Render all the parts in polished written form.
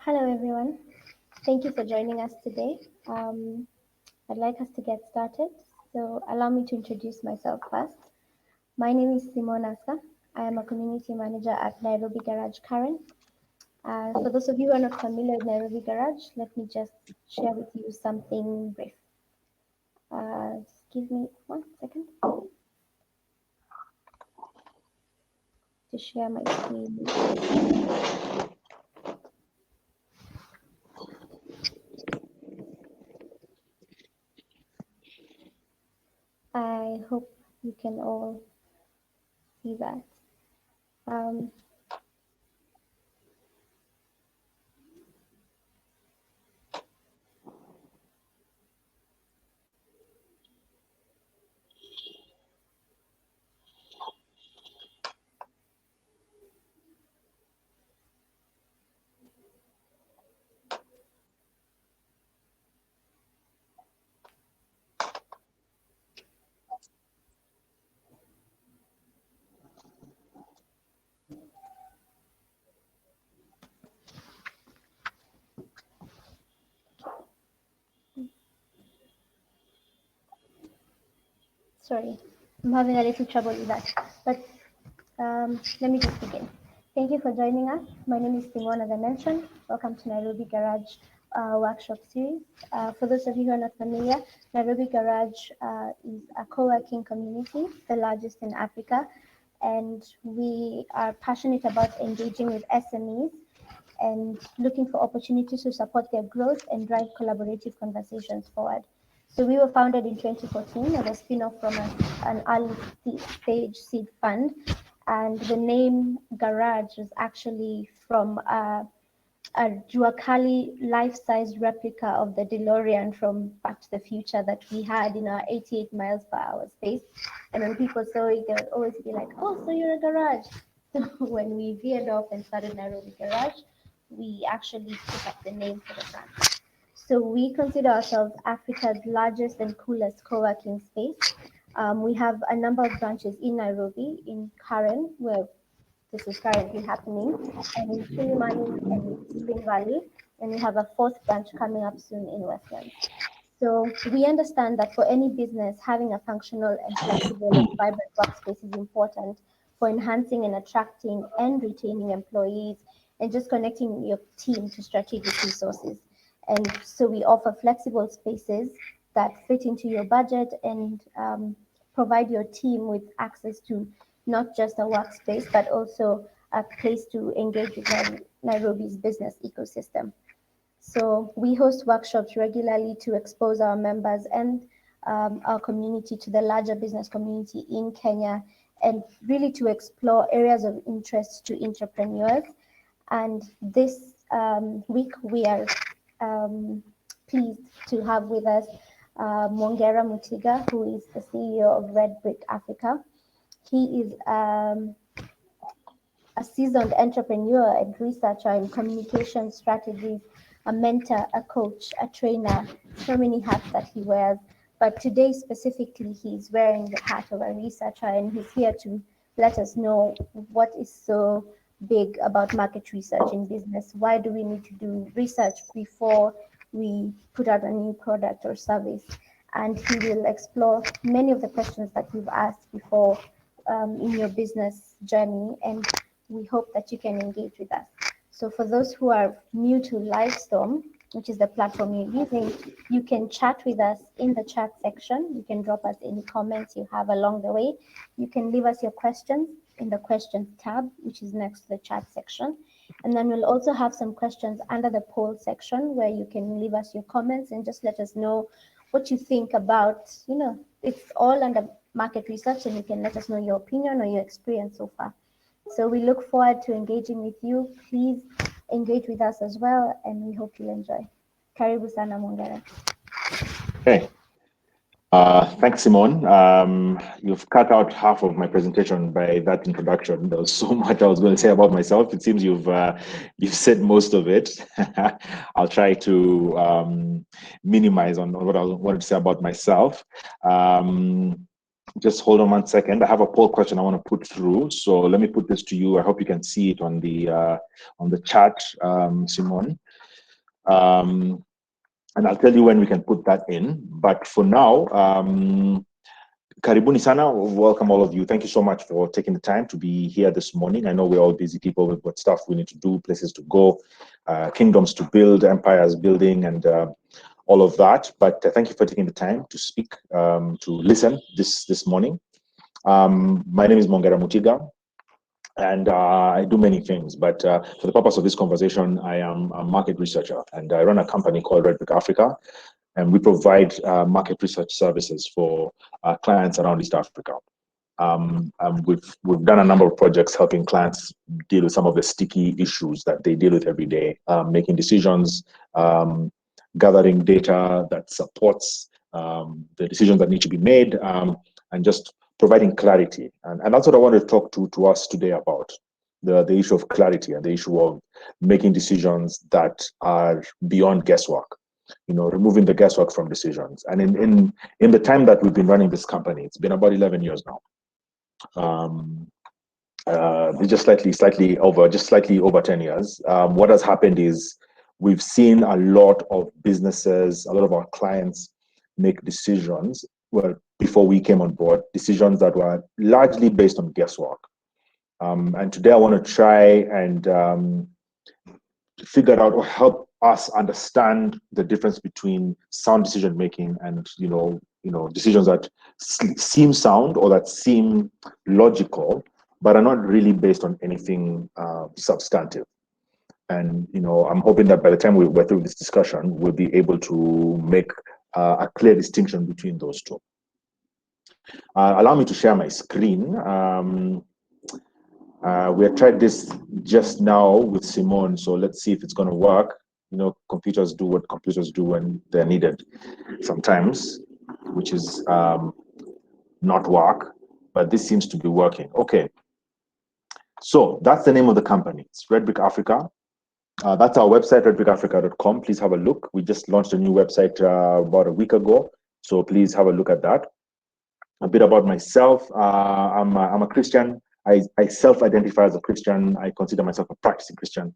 Hello, everyone. Thank you for joining us today. I'd like us to get started. So allow me to introduce myself first. My name is Symone Askah. I am a community manager at Nairobi Garage Karen. For those of you who are not familiar with Nairobi Garage, let me just share with you something brief. Just give me 1 second to share my screen. I hope you can all see that. Sorry, I'm having a little trouble with that, but let me just begin. Thank you for joining us. My name is Symone, as I mentioned. Welcome to Nairobi Garage workshop series. For those of you who are not familiar, Nairobi Garage is a co-working community, the largest in Africa, and we are passionate about engaging with SMEs and looking for opportunities to support their growth and drive collaborative conversations forward. So we were founded in 2014 as a spin-off from an early stage seed fund, and the name Garage is actually from a Juakali life-size replica of the DeLorean from Back to the Future that we had in our 88 miles per hour space. And when people saw it, they would always be like, "Oh, so you're a garage." So when we veered off and started Nairobi Garage, we actually took up the name for the brand. So we consider ourselves Africa's largest and coolest co-working space. We have a number of branches in Nairobi, in Karen, where this is currently happening, and in Kilimani and Spring Valley, and we have a fourth branch coming up soon in Westlands. So we understand that for any business, having a functional and flexible and vibrant workspace is important for enhancing and attracting and retaining employees and just connecting your team to strategic resources. And so we offer flexible spaces that fit into your budget and provide your team with access to not just a workspace, but also a place to engage with Nairobi's business ecosystem. So we host workshops regularly to expose our members and our community to the larger business community in Kenya, and really to explore areas of interest to entrepreneurs. And this week we are pleased to have with us Mwongera Mutiga, who is the CEO of RedBrick Africa. He is a seasoned entrepreneur and researcher in communication strategies, a mentor, a coach, a trainer, so many hats that he wears. But today specifically, he's wearing the hat of a researcher, and he's here to let us know what is so big about market research in business. Why do we need to do research before we put out a new product or service? And he will explore many of the questions that we've asked before in your business journey, and we hope that you can engage with us. So for those who are new to Livestorm, which is the platform you're using, you can chat with us in the chat section. You can drop us any comments you have along the way. You can leave us your questions in the questions tab, which is next to the chat section. And then we'll also have some questions under the poll section where you can leave us your comments and just let us know what you think about, it's all under market research, and you can let us know your opinion or your experience so far. So we look forward to engaging with you. Please engage with us as well, and we hope you'll enjoy. Karibu sana Mwongera. Okay. Thanks, Symone. You've cut out half of my presentation by that introduction. There was so much I was going to say about myself. It seems you've said most of it. I'll try to minimize on what I wanted to say about myself. Just hold on 1 second. I have a poll question I want to put through. So let me put this to you. I hope you can see it on the chat, Symone. And I'll tell you when we can put that in. But for now, karibuni sana, welcome all of you. Thank you so much for taking the time to be here this morning. I know we're all busy people, we've got stuff we need to do, places to go, kingdoms to build, empires building, and all of that. But thank you for taking the time to speak, to listen this morning. My name is Mwongera Mutiga, and I do many things, but for the purpose of this conversation, I am a market researcher, and I run a company called RedBrick Africa, and we provide market research services for clients around East Africa. We've done a number of projects helping clients deal with some of the sticky issues that they deal with every day, making decisions, gathering data that supports the decisions that need to be made, and just providing clarity. And that's what I want to talk to us today about, the issue of clarity and the issue of making decisions that are beyond guesswork, removing the guesswork from decisions. And in the time that we've been running this company, it's been about 11 years now. Just slightly over 10 years. What has happened is we've seen a lot of businesses, a lot of our clients make decisions, well, before we came on board, decisions that were largely based on guesswork. And today I want to try and figure out or help us understand the difference between sound decision making and decisions that seem sound or that seem logical, but are not really based on anything substantive. And I'm hoping that by the time we're through this discussion, we'll be able to make a clear distinction between those two. Allow me to share my screen. We had tried this just now with Symone, so let's see if it's going to work. Computers do what computers do when they're needed sometimes, which is not work, but this seems to be working. Okay, so that's the name of the company. It's RedBrick Africa. That's our website, redbrickafrica.com. Please have a look. We just launched a new website about a week ago, so please have a look at that. A bit about myself. I'm a Christian. I self-identify as a Christian. I consider myself a practicing Christian.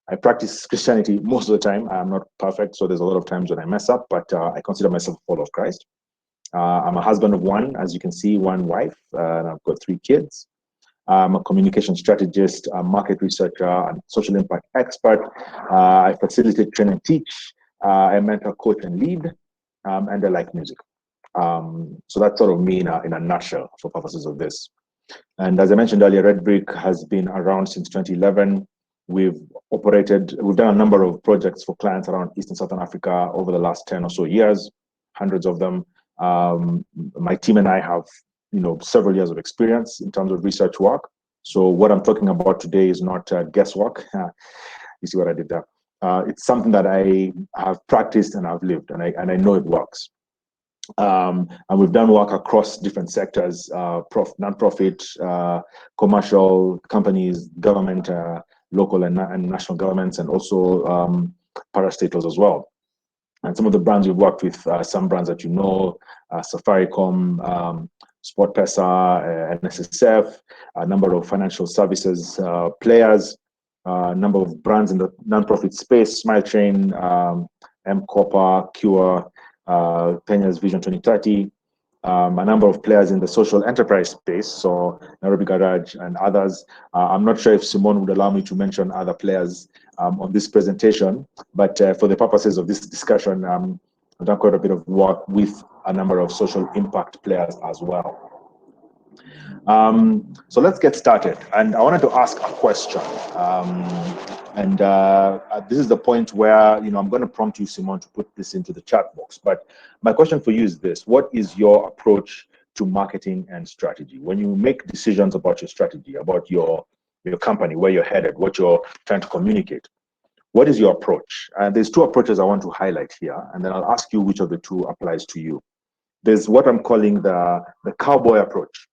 I practice Christianity most of the time. I'm not perfect, so there's a lot of times when I mess up, but I consider myself a follower of Christ. I'm a husband of one, as you can see, one wife, and I've got 3 kids. I'm a communication strategist, a market researcher, and social impact expert. I facilitate, train, and teach. I mentor, coach, and lead, and I like music. So that's sort of me in a nutshell for purposes of this. And as I mentioned earlier, RedBrick has been around since 2011. We've done a number of projects for clients around East and Southern Africa over the last 10 or so years, hundreds of them. My team and I have, several years of experience in terms of research work. So what I'm talking about today is not guesswork. You see what I did there? It's something that I have practiced and I've lived, and I know it works. And we've done work across different sectors, non-profit, commercial companies, government, local and national governments, and also parastatals as well. And some of the brands we've worked with, some brands that Safaricom, SportPesa, NSSF, a number of financial services players, a number of brands in the non-profit space, Smile Train, M-Copper, Cure, Kenya's Vision 2030, a number of players in the social enterprise space, so Nairobi Garage and others. I'm not sure if Symone would allow me to mention other players on this presentation, but for the purposes of this discussion, I've done quite a bit of work with a number of social impact players as well. So let's get started. And I wanted to ask a question. This is the point where, I'm going to prompt you, Symone, to put this into the chat box. But my question for you is this: what is your approach to marketing and strategy? When you make decisions about your strategy, about your company, where you're headed, what you're trying to communicate, what is your approach? And there's 2 approaches I want to highlight here, and then I'll ask you which of the 2 applies to you. There's what I'm calling the cowboy approach,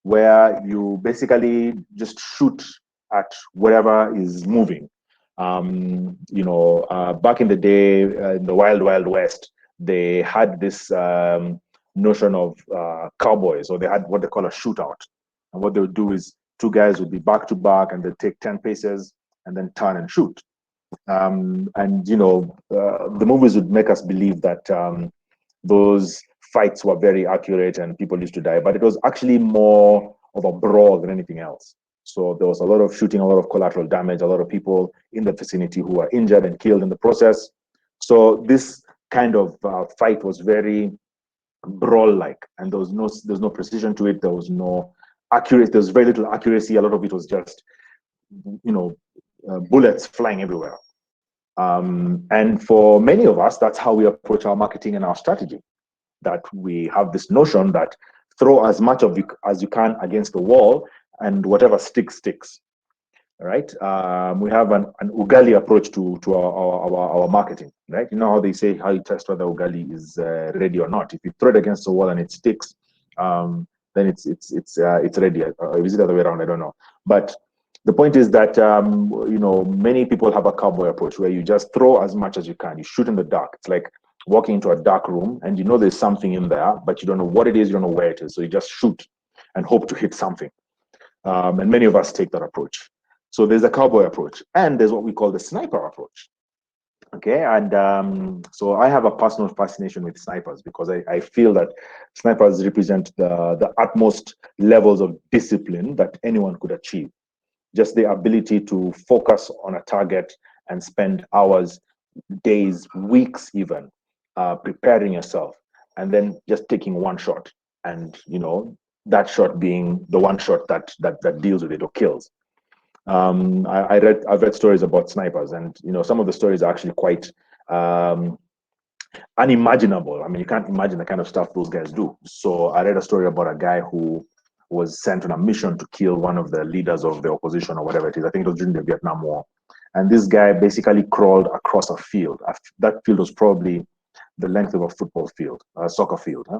where you basically just shoot at whatever is moving. Back in the day, in the Wild Wild West, they had this notion of cowboys, or they had what they call a shootout. And what they would do is 2 guys would be back to back, and they'd take 10 paces and then turn and shoot. And the movies would make us believe that those fights were very accurate and people used to die, but it was actually more of a brawl than anything else. So there was a lot of shooting, a lot of collateral damage, a lot of people in the vicinity who were injured and killed in the process. So this kind of fight was very brawl-like, and there's no precision to it. There was no accuracy. There was very little accuracy. A lot of it was just bullets flying everywhere. And for many of us, that's how we approach our marketing and our strategy. That we have this notion that throw as much of it as you can against the wall, and whatever sticks, sticks. Right? We have an ugali approach to our marketing. Right? You know how they say how you test whether ugali is ready or not. If you throw it against the wall and it sticks, then it's ready. Is it the other way around? I don't know. But the point is that many people have a cowboy approach where you just throw as much as you can. You shoot in the dark. It's like walking into a dark room and there's something in there, but you don't know what it is, you don't know where it is. So you just shoot and hope to hit something. And many of us take that approach. So there's a cowboy approach, and there's what we call the sniper approach. Okay, and so I have a personal fascination with snipers because I feel that snipers represent the utmost levels of discipline that anyone could achieve. Just the ability to focus on a target and spend hours, days, weeks even preparing yourself, and then just taking one shot, and that shot being the one shot that deals with it or kills. I've read stories about snipers, and some of the stories are actually quite unimaginable. I mean, you can't imagine the kind of stuff those guys do. So I read a story about a guy who was sent on a mission to kill one of the leaders of the opposition or whatever it is. I think it was during the Vietnam War. And this guy basically crawled across a field. That field was probably the length of a football field, a soccer field. Huh?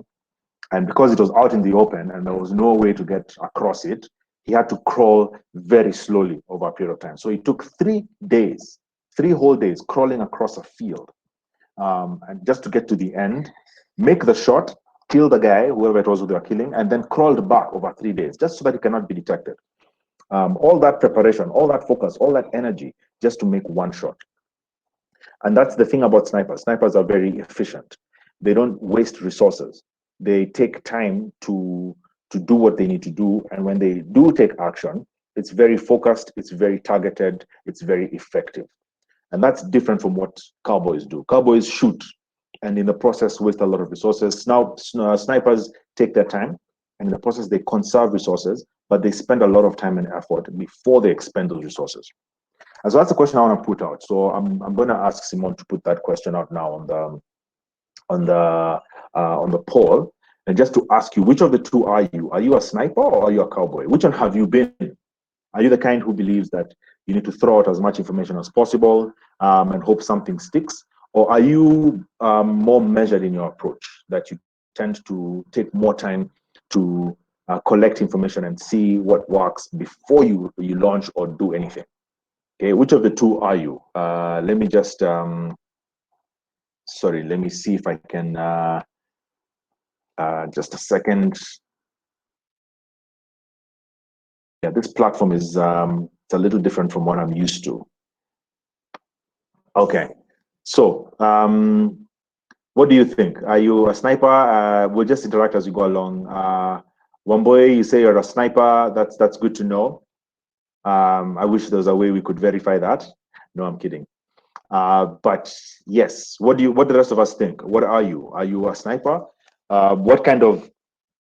And because it was out in the open and there was no way to get across it, he had to crawl very slowly over a period of time. So it took 3 days, 3 whole days crawling across a field. And just to get to the end, make the shot, kill the guy, whoever it was who they were killing, and then crawled back over 3 days, just so that he cannot be detected. All that preparation, all that focus, all that energy, just to make one shot. And that's the thing about snipers. Snipers are very efficient. They don't waste resources. They take time to do what they need to do. And when they do take action, it's very focused, it's very targeted, it's very effective. And that's different from what cowboys do. Cowboys shoot, and in the process waste a lot of resources. Now, snipers take their time, and in the process they conserve resources, but they spend a lot of time and effort before they expend those resources. And so that's the question I want to put out. So I'm going to ask Symone to put that question out now on the poll, and just to ask you, which of the two are you? Are you a sniper or are you a cowboy? Which one have you been? Are you the kind who believes that you need to throw out as much information as possible and hope something sticks? Or are you more measured in your approach, that you tend to take more time to collect information and see what works before you launch or do anything? Okay, which of the two are you? Let me just, sorry, let me see if I can, just a second. Yeah, this platform is it's a little different from what I'm used to. Okay, so what do you think? Are you a sniper? We'll just interact as we go along. Wamboy, you say you're a sniper. That's good to know. I wish there was a way we could verify that. No, I'm kidding. But yes, what do the rest of us think? What are you? Are you a sniper? What kind of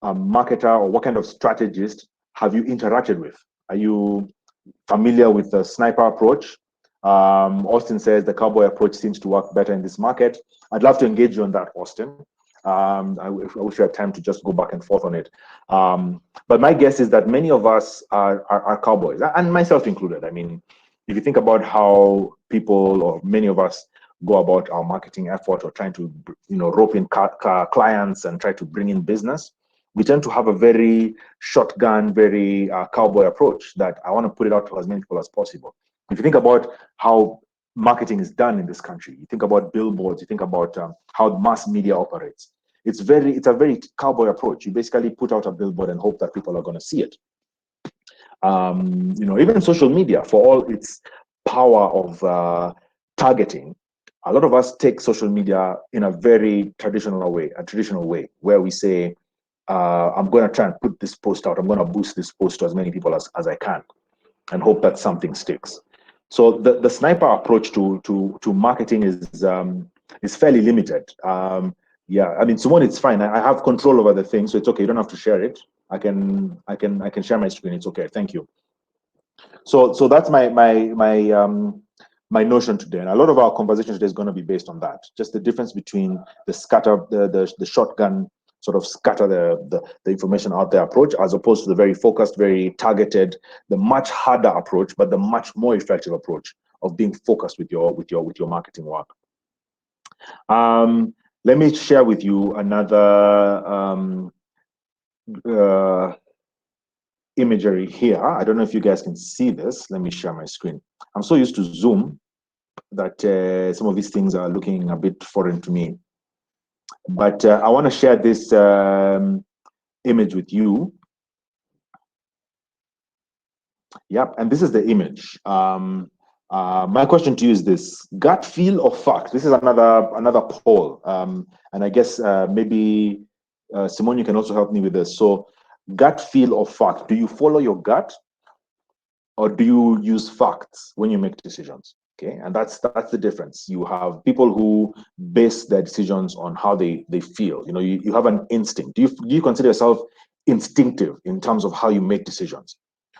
marketer or what kind of strategist have you interacted with? Are you familiar with the sniper approach? Austin says the cowboy approach seems to work better in this market. I'd love to engage you on that, Austin. I wish we had time to just go back and forth on it. But my guess is that many of us are cowboys, and myself included. I mean, if you think about how people or many of us go about our marketing effort or trying to rope in clients and try to bring in business, we tend to have a very shotgun, very cowboy approach that I want to put it out to as many people as possible. If you think about how marketing is done in this country, you think about billboards, you think about how mass media operates. It's a very cowboy approach. You basically put out a billboard and hope that people are going to see it. Even social media, for all its power of targeting, a lot of us take social media in a very traditional way, where we say, I'm going to try and put this post out. I'm going to boost this post to as many people as I can, and hope that something sticks. So the sniper approach to marketing is fairly limited. Yeah, I mean, Symone, it's fine. I have control over the thing, so it's okay. You don't have to share it. I can share my screen. It's okay. Thank you. So that's my notion today, and a lot of our conversation today is going to be based on that. Just the difference between the scatter, the shotgun sort of scatter the information out there approach, as opposed to the very focused, very targeted, the much harder approach, but the much more effective approach of being focused with your marketing work. Let me share with you another imagery here. I don't know if you guys can see this. Let me share my screen. I'm so used to Zoom that some of these things are looking a bit foreign to me. But I want to share this image with you. Yep, and this is the image. My question to you is this: gut feel or fact? This is another poll, and I guess maybe Symone, you can also help me with this. So, gut feel or fact? Do you follow your gut, or do you use facts when you make decisions? Okay, and that's the difference. You have people who base their decisions on how they feel. You know, you have an instinct. Do you consider yourself instinctive in terms of how you make decisions?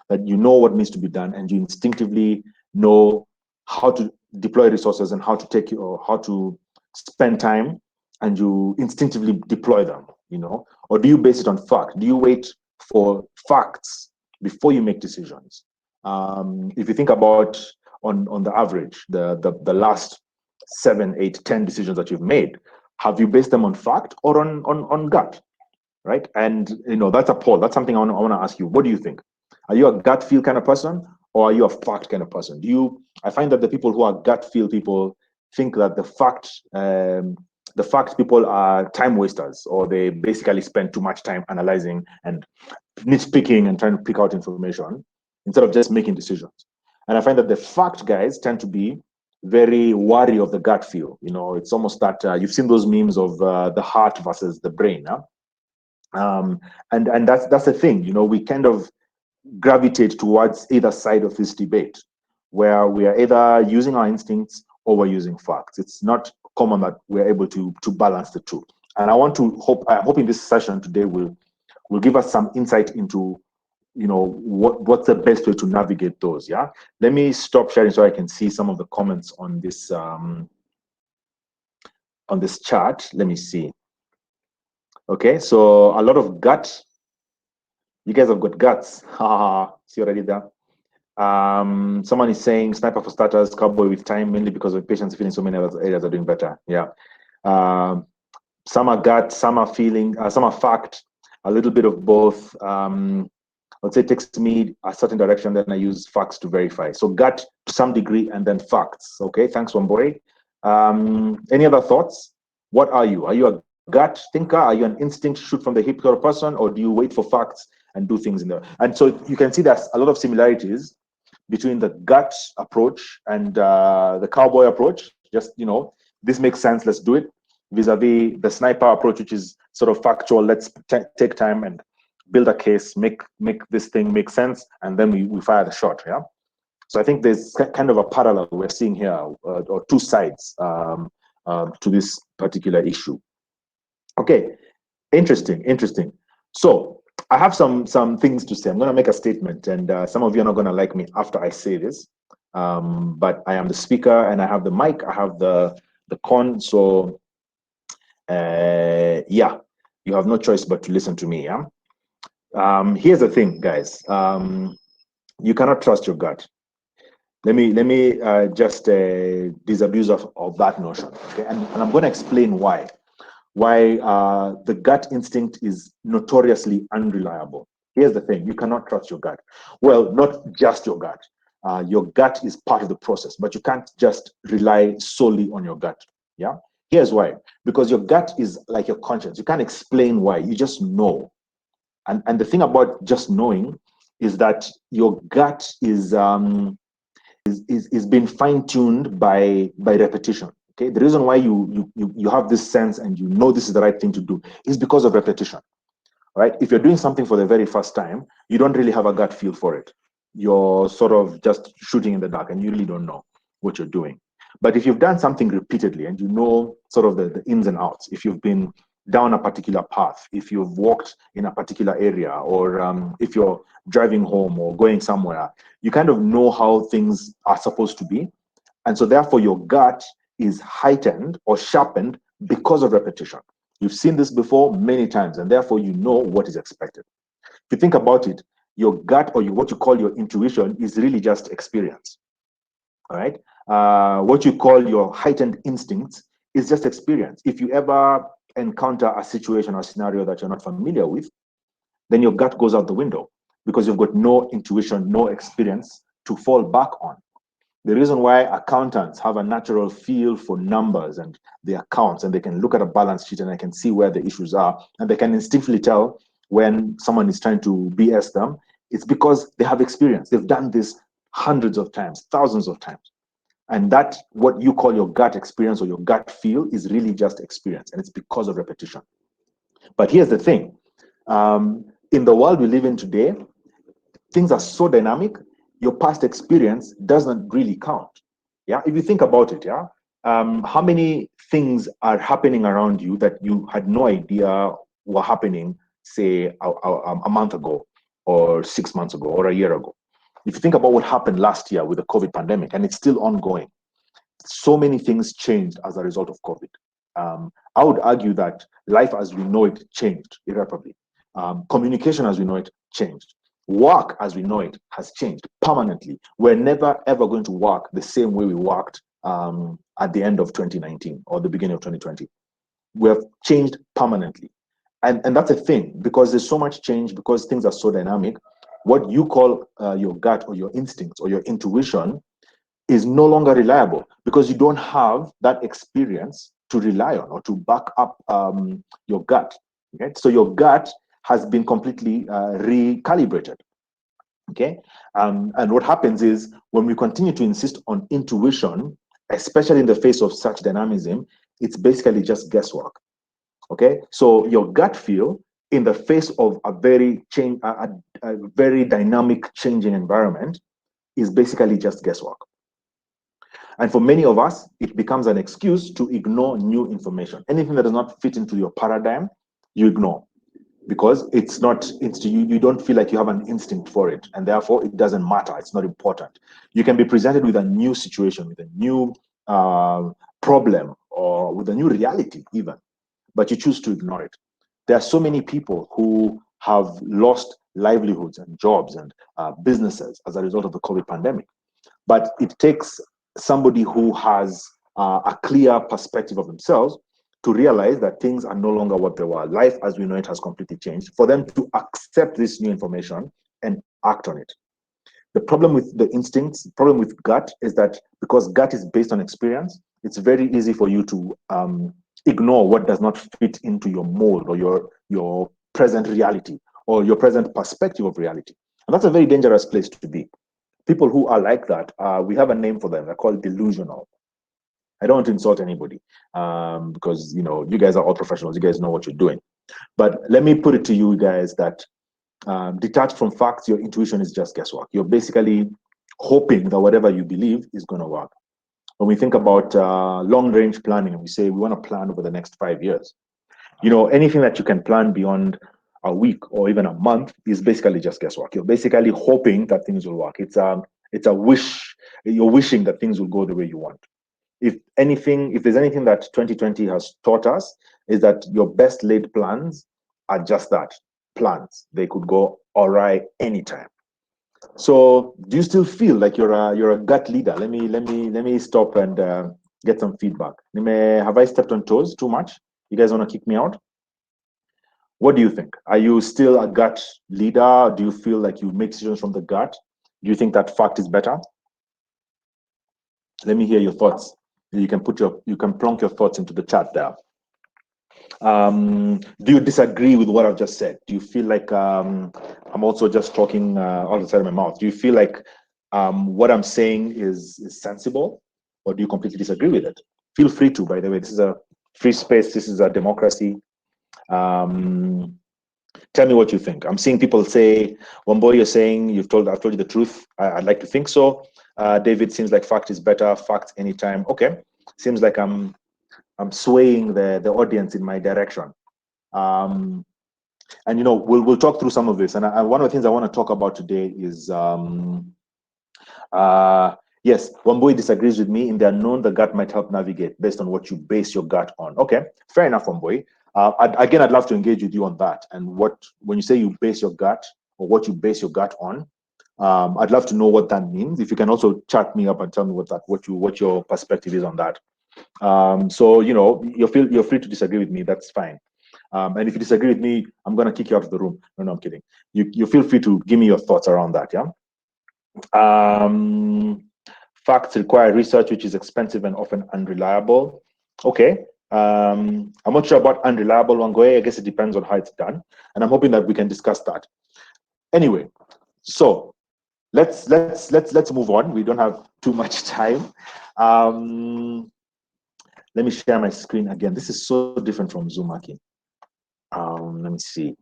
That you know what needs to be done, and you instinctively know how to deploy resources and how to spend time, and you instinctively deploy them. You know, or do you base it on fact? Do you wait for facts before you make decisions? If you think about on the average, the last 7, 8, 10 decisions that you've made, have you based them on fact or on gut, right? And you know, that's a poll. That's something I want to ask you. What do you think? Are you a gut feel kind of person, or are you a fact kind of person? I find that the people who are gut feel people think that the fact people are time wasters, or they basically spend too much time analyzing and nitpicking and trying to pick out information instead of just making decisions. And I find that the fact guys tend to be very wary of the gut feel. You know, it's almost that you've seen those memes of the heart versus the brain. Huh? And that's the thing. You know, we kind of gravitate towards either side of this debate, where we are either using our instincts or we're using facts. It's not common that we're able to balance the two. And I'm hoping this session today will give us some insight into, you know, what's the best way to navigate those. Yeah, let me stop sharing so I can see some of the comments on this chart. Let me see. Okay, so a lot of gut. You guys have got guts. See already there. Someone is saying sniper for starters, cowboy with time, mainly because of patience, feeling so many other areas are doing better. Yeah. Some are gut, some are feeling, some are fact, a little bit of both. Let's say it takes me a certain direction, then I use facts to verify. So gut to some degree, and then facts. Okay, thanks, Wamboi. Any other thoughts? What are you? Are you a gut thinker? Are you an instinct shoot from the hip sort of person, or do you wait for facts and do things in there? And so you can see there's a lot of similarities between the gut approach and the cowboy approach. Just, you know, this makes sense, let's do it, vis-a-vis the sniper approach, which is sort of factual. Let's take time and build a case, make this thing make sense, and then we fire the shot. Yeah. So I think there's kind of a parallel we're seeing here, or two sides to this particular issue. Okay, interesting. So I have some things to say. I'm going to make a statement, and some of you are not going to like me after I say this, but I am the speaker, and I have the mic, I have the con. So yeah, you have no choice but to listen to me. Yeah. Here's the thing, guys. You cannot trust your gut. Let me just disabuse of that notion. Okay, and I'm going to explain why the gut instinct is notoriously unreliable. Here's the thing: you cannot trust your gut. Well, not just your gut. Your gut is part of the process, but you can't just rely solely on your gut. Yeah. Here's why: because your gut is like your conscience. You can't explain why. You just know. And the thing about just knowing is that your gut is is being fine-tuned by repetition. Okay, the reason why you have this sense and you know this is the right thing to do is because of repetition. Right? If you're doing something for the very first time, you don't really have a gut feel for it. You're sort of just shooting in the dark and you really don't know what you're doing. But if you've done something repeatedly and you know sort of the ins and outs, if you've been down a particular path, if you've walked in a particular area, or if you're driving home or going somewhere, you kind of know how things are supposed to be. And so therefore your gut is heightened or sharpened because of repetition. You've seen this before many times, and therefore you know what is expected. If you think about it, your gut, or what you call your intuition, is really just experience. All right. What you call your heightened instincts is just experience. If you ever encounter a situation or scenario that you're not familiar with, then your gut goes out the window because you've got no intuition, no experience to fall back on. The reason why accountants have a natural feel for numbers and the accounts, and they can look at a balance sheet and they can see where the issues are, and they can instinctively tell when someone is trying to BS them, it's because they have experience. They've done this hundreds of times, thousands of times. And that, what you call your gut experience or your gut feel, is really just experience, and it's because of repetition. But here's the thing. In the world we live in today, things are so dynamic, your past experience doesn't really count. Yeah, if you think about it, yeah, how many things are happening around you that you had no idea were happening, say a month ago, or 6 months ago, or a year ago? If you think about what happened last year with the COVID pandemic, and it's still ongoing, so many things changed as a result of COVID. I would argue that life as we know it changed irreparably. Communication as we know it changed. Work as we know it has changed permanently. We're never ever going to work the same way we worked at the end of 2019 or the beginning of 2020. We have changed permanently. And that's a thing, because there's so much change, because things are so dynamic. What you call your gut or your instincts or your intuition is no longer reliable, because you don't have that experience to rely on or to back up your gut. Okay? So your gut has been completely recalibrated. Okay, and what happens is, when we continue to insist on intuition, especially in the face of such dynamism, it's basically just guesswork. Okay, so your gut feel in the face of a very dynamic, changing environment is basically just guesswork. And for many of us, it becomes an excuse to ignore new information. Anything that does not fit into your paradigm, you ignore, because you don't feel like you have an instinct for it, and therefore it doesn't matter. It's not important. You can be presented with a new situation, with a new problem, or with a new reality even, but you choose to ignore it. There are so many people who have lost livelihoods and jobs and businesses as a result of the COVID pandemic. But it takes somebody who has a clear perspective of themselves to realize that things are no longer what they were. Life as we know it has completely changed, for them to accept this new information and act on it. The problem with the instincts, the problem with gut, is that because gut is based on experience, it's very easy for you to ignore what does not fit into your mold or your present reality or your present perspective of reality. And that's a very dangerous place to be. People who are like that, we have a name for them. They're called delusional. I don't want to insult anybody because you guys are all professionals. You guys know what you're doing. But let me put it to you guys that detached from facts, your intuition is just guesswork. You're basically hoping that whatever you believe is going to work. When we think about long-range planning, and we say we want to plan over the next 5 years, anything that you can plan beyond a week or even a month is basically just guesswork. You're basically hoping that things will work. It's a wish. You're wishing that things will go the way you want. If there's anything that 2020 has taught us, is that your best laid plans are just that, plans. They could go awry anytime. So do you still feel like you're a gut leader? Let me stop and get some feedback. Have I stepped on toes too much? You guys want to kick me out? What do you think? Are you still a gut leader? Do you feel like you make decisions from the gut? Do you think that fact is better? Let me hear your thoughts. You can plonk your thoughts into the chat there. Do you disagree with what I've just said? Do you feel like I'm also just talking all the side of my mouth? Do you feel like what I'm saying is sensible, or do you completely disagree with it? Feel free to, by the way. This is a free space. This is a democracy. Tell me what you think. I'm seeing people say, Wamboy, you're saying I've told you the truth. I'd like to think so. David, seems like fact is better. Fact anytime. Okay. Seems like I'm swaying the audience in my direction. And we'll talk through some of this. And one of the things I want to talk about today is yes, Wamboy disagrees with me in the unknown. The gut might help navigate based on what you base your gut on. Okay, fair enough, Wamboy. I'd love to engage with you on that. And when you say you base your gut, or what you base your gut on, I'd love to know what that means. If you can also chat me up and tell me what your perspective is on that. So you're free to disagree with me. That's fine. And if you disagree with me, I'm gonna kick you out of the room. No, I'm kidding. You feel free to give me your thoughts around that. Yeah. Facts require research, which is expensive and often unreliable. Okay. I'm not sure about unreliable, Wangoe. I guess it depends on how it's done, and I'm hoping that we can discuss that. Anyway, so let's move on. We don't have too much time. Let me share my screen again. This is so different from Zoom, Aki. Let me see.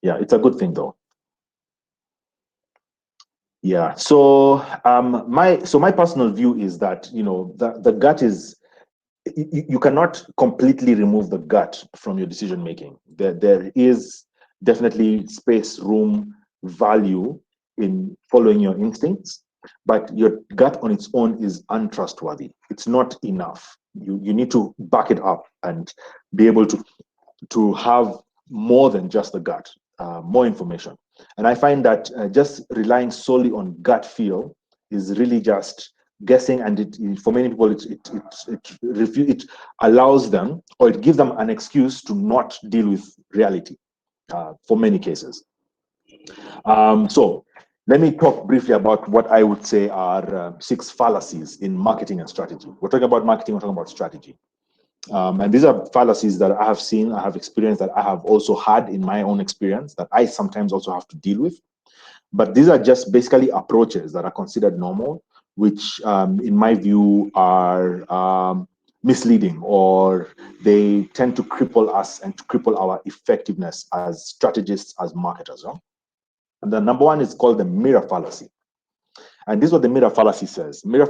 Yeah, it's a good thing though. Yeah. So my personal view is that the gut is, you cannot completely remove the gut from your decision making. There is definitely space, room, value in following your instincts, but your gut on its own is untrustworthy. It's not enough. You need to back it up and be able to have more than just the gut, more information. And I find that just relying solely on gut feel is really just guessing, and for many people it allows them, or it gives them an excuse to not deal with reality for many cases. So let me talk briefly about what I would say are 6 fallacies in marketing and strategy. We're talking about marketing, we're talking about strategy. And these are fallacies that I have seen, I have experienced, that I have also had in my own experience, that I sometimes also have to deal with. But these are just basically approaches that are considered normal, which in my view are misleading, or they tend to cripple us and to cripple our effectiveness as strategists, as marketers. Huh? And the number one is called the mirror fallacy. And this is what the mirror fallacy says. The mirror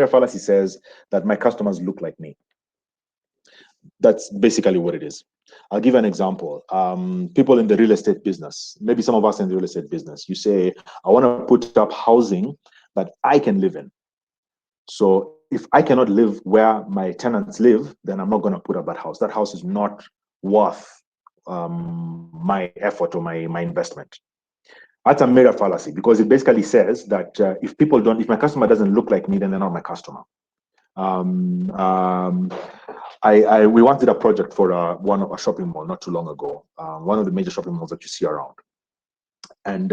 fallacy says that my customers look like me. That's basically what it is. I'll give an example. People in the real estate business, maybe some of us in the real estate business, you say, I want to put up housing that I can live in. So if I cannot live where my tenants live, then I'm not going to put up that house. That house is not worth my effort or my investment. That's a mirror fallacy, because it basically says that if my customer doesn't look like me, then they're not my customer. We wanted a project for a shopping mall not too long ago, one of the major shopping malls that you see around. And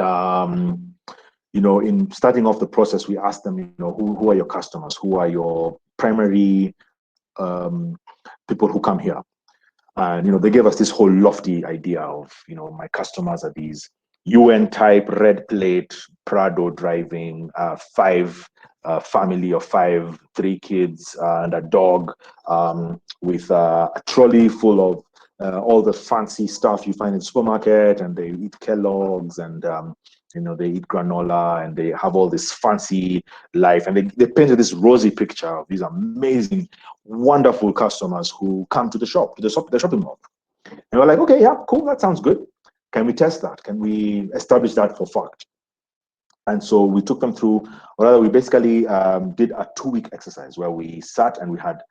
in starting off the process, we asked them, who are your customers? Who are your primary people who come here? And they gave us this whole lofty idea of, my customers are these UN type, red plate, Prado driving, family of 5, 3 kids, and a dog, with a trolley full of all the fancy stuff you find in the supermarket, and they eat Kellogg's, and they eat granola, and they have all this fancy life, and they painted this rosy picture of these amazing, wonderful customers who come to the shopping mall. And we're like, okay, yeah, cool, that sounds good. Can we test that? Can we establish that for fact? And so we took them through, or rather, we basically did a 2-week exercise where we sat and we had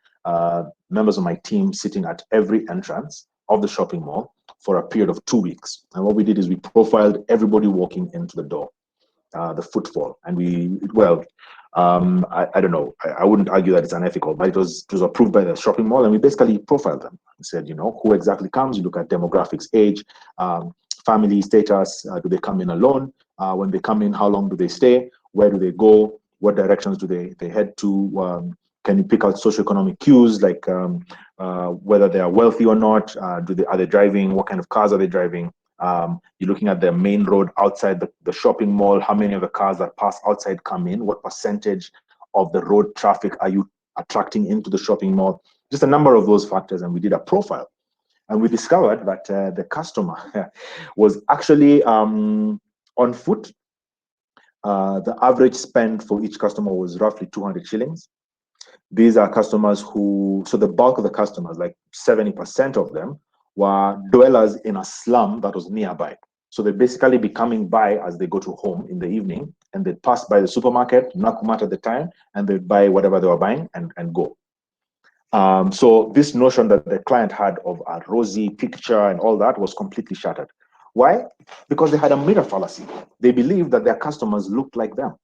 members of my team sitting at every entrance of the shopping mall for a period of 2 weeks. And what we did is we profiled everybody walking into the door, the footfall. And I don't know, I wouldn't argue that it's unethical, but it was approved by the shopping mall, and we basically profiled them. We said, who exactly comes? You look at demographics, age, family status. Do they come in alone? When they come in, how long do they stay? Where do they go? What directions do they head to? Can you pick out socioeconomic cues, like whether they are wealthy or not? Are they driving? What kind of cars are they driving? You're looking at the main road outside the shopping mall, how many of the cars that pass outside come in, what percentage of the road traffic are you attracting into the shopping mall, just a number of those factors. And we did a profile. And we discovered that the customer was actually on foot. The average spend for each customer was roughly 200 shillings. These are customers who, so the bulk of the customers, like 70% of them, were dwellers in a slum that was nearby. So they basically be coming by as they go to home in the evening, and they'd pass by the supermarket, not at the time, and they'd buy whatever they were buying and go. So this notion that the client had of a rosy picture and all that was completely shattered. Why? Because they had a mirror fallacy. They believed that their customers looked like them.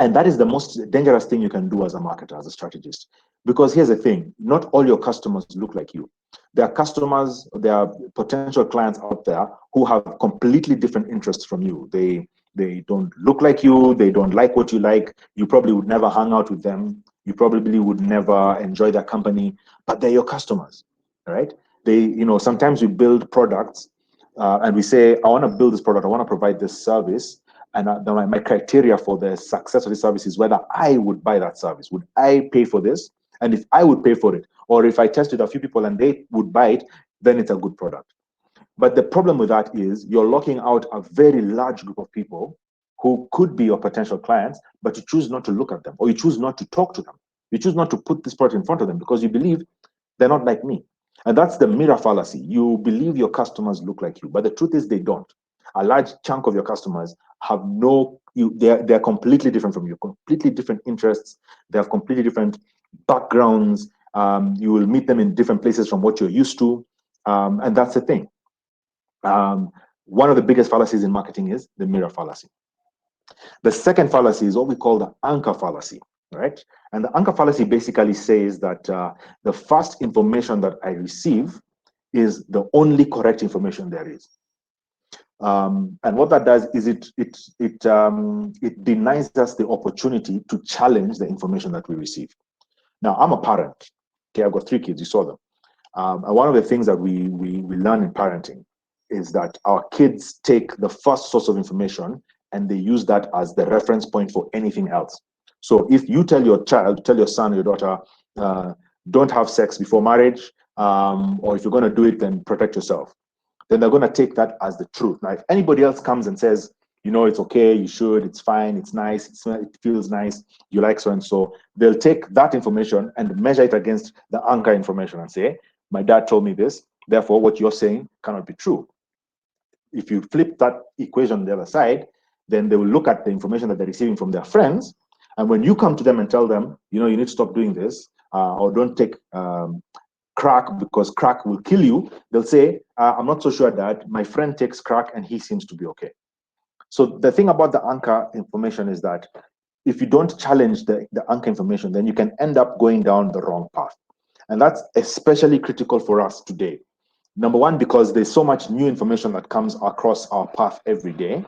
And that is the most dangerous thing you can do as a marketer, as a strategist. Because here's the thing, not all your customers look like you. There are customers, there are potential clients out there who have completely different interests from you. They don't look like you, they don't like what you like, you probably would never hang out with them, you probably would never enjoy their company, but they're your customers, right? Sometimes we build products and we say, I want to build this product, I want to provide this service, and my criteria for the success of the service is whether I would buy that service. Would I pay for this? And if I would pay for it, or if I tested a few people and they would buy it, then it's a good product. But the problem with that is you're locking out a very large group of people who could be your potential clients, but you choose not to look at them, or you choose not to talk to them. You choose not to put this product in front of them because you believe they're not like me. And that's the mirror fallacy. You believe your customers look like you, but the truth is they don't. A large chunk of your customers have they're completely different from you, completely different interests. They have completely different backgrounds. You will meet them in different places from what you're used to. And that's the thing. One of the biggest fallacies in marketing is the mirror fallacy. The second fallacy is what we call the anchor fallacy, right? And the anchor fallacy basically says that the first information that I receive is the only correct information there is. And what that does is it denies us the opportunity to challenge the information that we receive. Now, I'm a parent. Okay, I've got 3 kids. You saw them. And one of the things that we learn in parenting is that our kids take the first source of information and they use that as the reference point for anything else. So if you tell your child, tell your son, your daughter, don't have sex before marriage, or if you're going to do it, then protect yourself, then they're going to take that as the truth. Now, if anybody else comes and says, it's okay, you should, it's fine, it's nice, it feels nice, you like so and so, they'll take that information and measure it against the anchor information and say, my dad told me this, therefore what you're saying cannot be true. If you flip that equation on the other side, then they will look at the information that they're receiving from their friends, and when you come to them and tell them, you need to stop doing this, or don't take crack because crack will kill you, they'll say, I'm not so sure, Dad, my friend takes crack and he seems to be okay. So the thing about the anchor information is that if you don't challenge the anchor information, then you can end up going down the wrong path. And that's especially critical for us today. Number one, because there's so much new information that comes across our path every day.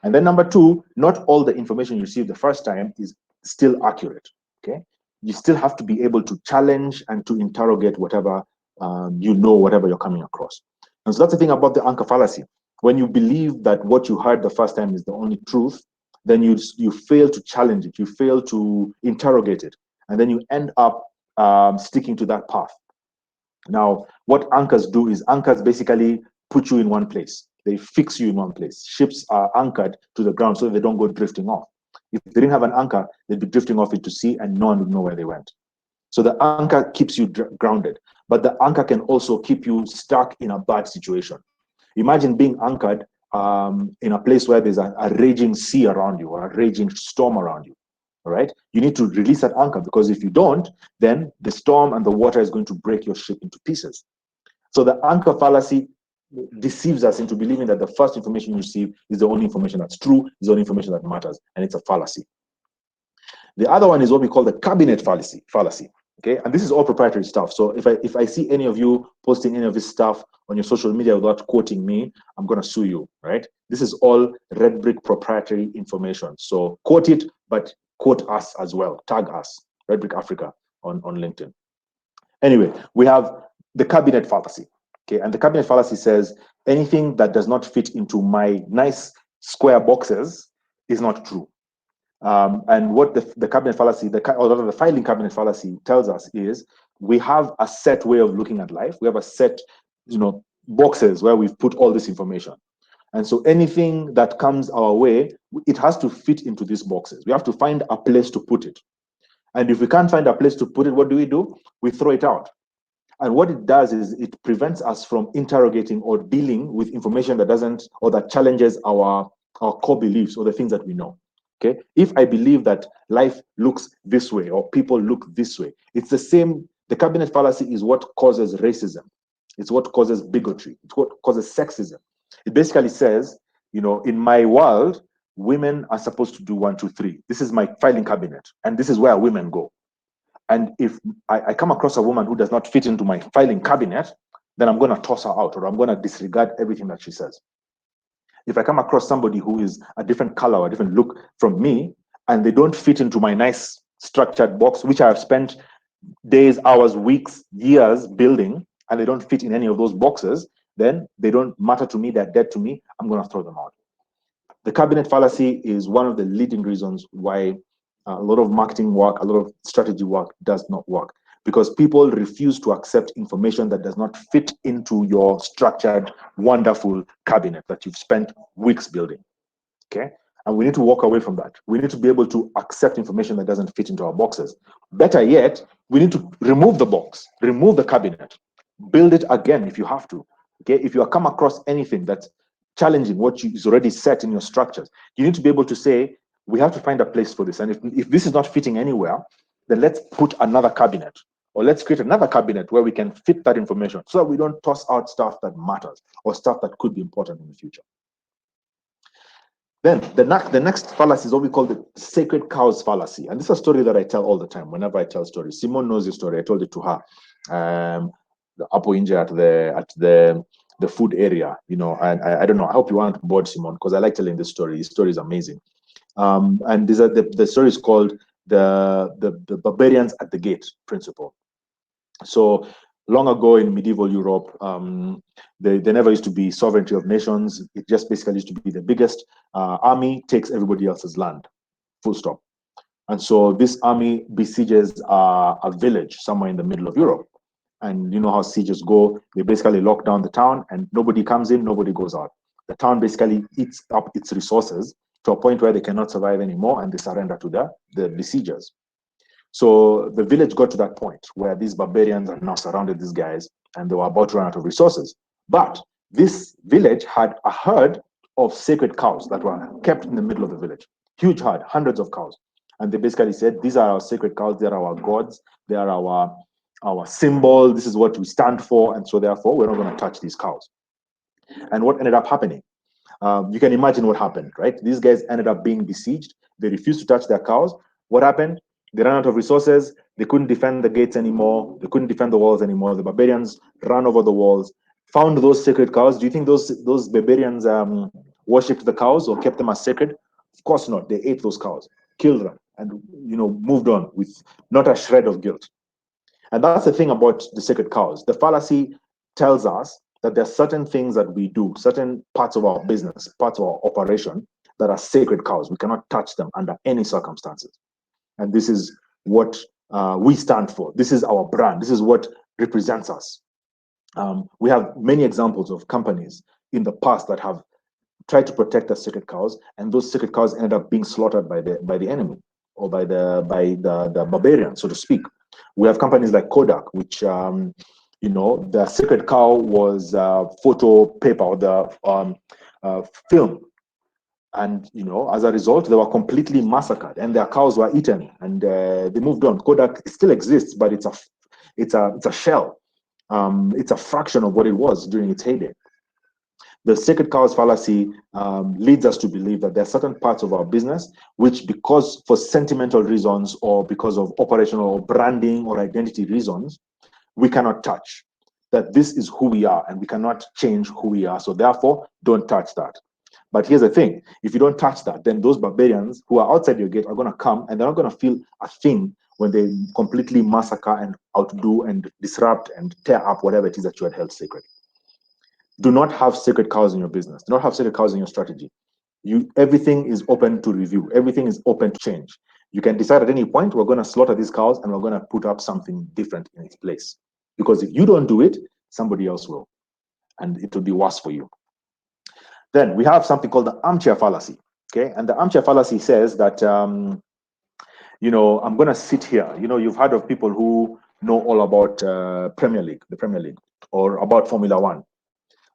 And then number two, not all the information you receive the first time is still accurate, okay? You still have to be able to challenge and to interrogate whatever whatever you're coming across. And so that's the thing about the anchor fallacy. When you believe that what you heard the first time is the only truth, then you fail to challenge it, you fail to interrogate it, and then you end up sticking to that path. Now, what anchors do is anchors basically put you in one place. They fix you in one place. Ships are anchored to the ground so they don't go drifting off. If they didn't have an anchor, they'd be drifting off into sea and no one would know where they went. So the anchor keeps you grounded, but the anchor can also keep you stuck in a bad situation. Imagine being anchored in a place where there's a raging sea around you or a raging storm around you. All right, you need to release that anchor, because if you don't, then the storm and the water is going to break your ship into pieces. So the anchor fallacy deceives us into believing that the first information you receive is the only information that's true, is the only information that matters, and it's a fallacy. The other one is what we call the cabinet fallacy. Okay, and this is all proprietary stuff. So if I see any of you posting any of this stuff on your social media without quoting me, I'm going to sue you, right? This is all RedBrick proprietary information. So quote it, but quote us as well. Tag us, RedBrick Africa on LinkedIn. Anyway, we have the cabinet fallacy. Okay, and the cabinet fallacy says anything that does not fit into my nice square boxes is not true. And what the cabinet fallacy, or rather the filing cabinet fallacy tells us is we have a set way of looking at life. We have a set, boxes where we've put all this information. And so anything that comes our way, it has to fit into these boxes. We have to find a place to put it. And if we can't find a place to put it, what do? We throw it out. And what it does is it prevents us from interrogating or dealing with information that doesn't, or that challenges our core beliefs or the things that we know. Okay. If I believe that life looks this way or people look this way, it's the same. The cabinet fallacy is what causes racism. It's what causes bigotry. It's what causes sexism. It basically says, in my world, women are supposed to do 1, 2, 3. This is my filing cabinet, and this is where women go. And if I come across a woman who does not fit into my filing cabinet, then I'm going to toss her out, or I'm going to disregard everything that she says. If I come across somebody who is a different color or a different look from me, and they don't fit into my nice structured box, which I have spent days, hours, weeks, years building, and they don't fit in any of those boxes, then they don't matter to me, they're dead to me, I'm going to throw them out. The cabinet fallacy is one of the leading reasons why a lot of marketing work, a lot of strategy work does not work, because people refuse to accept information that does not fit into your structured, wonderful cabinet that you've spent weeks building. Okay. And we need to walk away from that. We need to be able to accept information that doesn't fit into our boxes. Better yet, we need to remove the box, remove the cabinet, build it again if you have to. Okay. If you come across anything that's challenging what is already set in your structures, you need to be able to say, we have to find a place for this. And if this is not fitting anywhere, then let's put another cabinet, or let's create another cabinet where we can fit that information so that we don't toss out stuff that matters or stuff that could be important in the future. Then the next fallacy is what we call the sacred cows fallacy. And this is a story that I tell all the time whenever I tell stories. Symone knows the story. I told it to her. The Apple Inja at the food area, and I don't know. I hope you aren't bored, Symone, because I like telling this story. This story is amazing. And these are the story is called the barbarians at the gate principle. So long ago in medieval Europe, there never used to be sovereignty of nations. It just basically used to be the biggest army takes everybody else's land, full stop. And so this army besieges a village somewhere in the middle of Europe. And you know how sieges go. They basically lock down the town and nobody comes in, nobody goes out. The town basically eats up its resources to a point where they cannot survive anymore, and they surrender to the besiegers. So the village got to that point where these barbarians had now surrounded these guys and they were about to run out of resources. But this village had a herd of sacred cows that were kept in the middle of the village. Huge herd, hundreds of cows. And they basically said, these are our sacred cows, they are our gods, they are our symbol, this is what we stand for, and so therefore we're not going to touch these cows. And what ended up happening? You can imagine what happened, right? These guys ended up being besieged. They refused to touch their cows. What happened? They ran out of resources. They couldn't defend the gates anymore. They couldn't defend the walls anymore. The barbarians ran over the walls, found those sacred cows. Do you think those barbarians worshipped the cows or kept them as sacred? Of course not. They ate those cows, killed them, and moved on with not a shred of guilt. And that's the thing about the sacred cows. The fallacy tells us that there are certain things that we do, certain parts of our business, parts of our operation that are sacred cows. We cannot touch them under any circumstances. And this is what we stand for. This is our brand. This is what represents us. We have many examples of companies in the past that have tried to protect the sacred cows, and those sacred cows ended up being slaughtered by the enemy or by the barbarians, so to speak. We have companies like Kodak, which the sacred cow was photo paper or the film. And as a result, they were completely massacred, and their cows were eaten, and they moved on. Kodak still exists, but it's a shell. It's a fraction of what it was during its heyday. The sacred cows fallacy leads us to believe that there are certain parts of our business which, because for sentimental reasons or because of operational or branding or identity reasons, we cannot touch. That this is who we are, and we cannot change who we are. So therefore, don't touch that. But here's the thing, if you don't touch that, then those barbarians who are outside your gate are going to come, and they're not going to feel a thing when they completely massacre and outdo and disrupt and tear up whatever it is that you had held sacred. Do not have sacred cows in your business. Do not have sacred cows in your strategy. Everything is open to review. Everything is open to change. You can decide at any point, we're going to slaughter these cows and we're going to put up something different in its place. Because if you don't do it, somebody else will. And it will be worse for you. Then we have something called the armchair fallacy. Okay. And the armchair fallacy says that, you know, I'm going to sit here. You know, you've heard of people who know all about the Premier League, or about Formula One,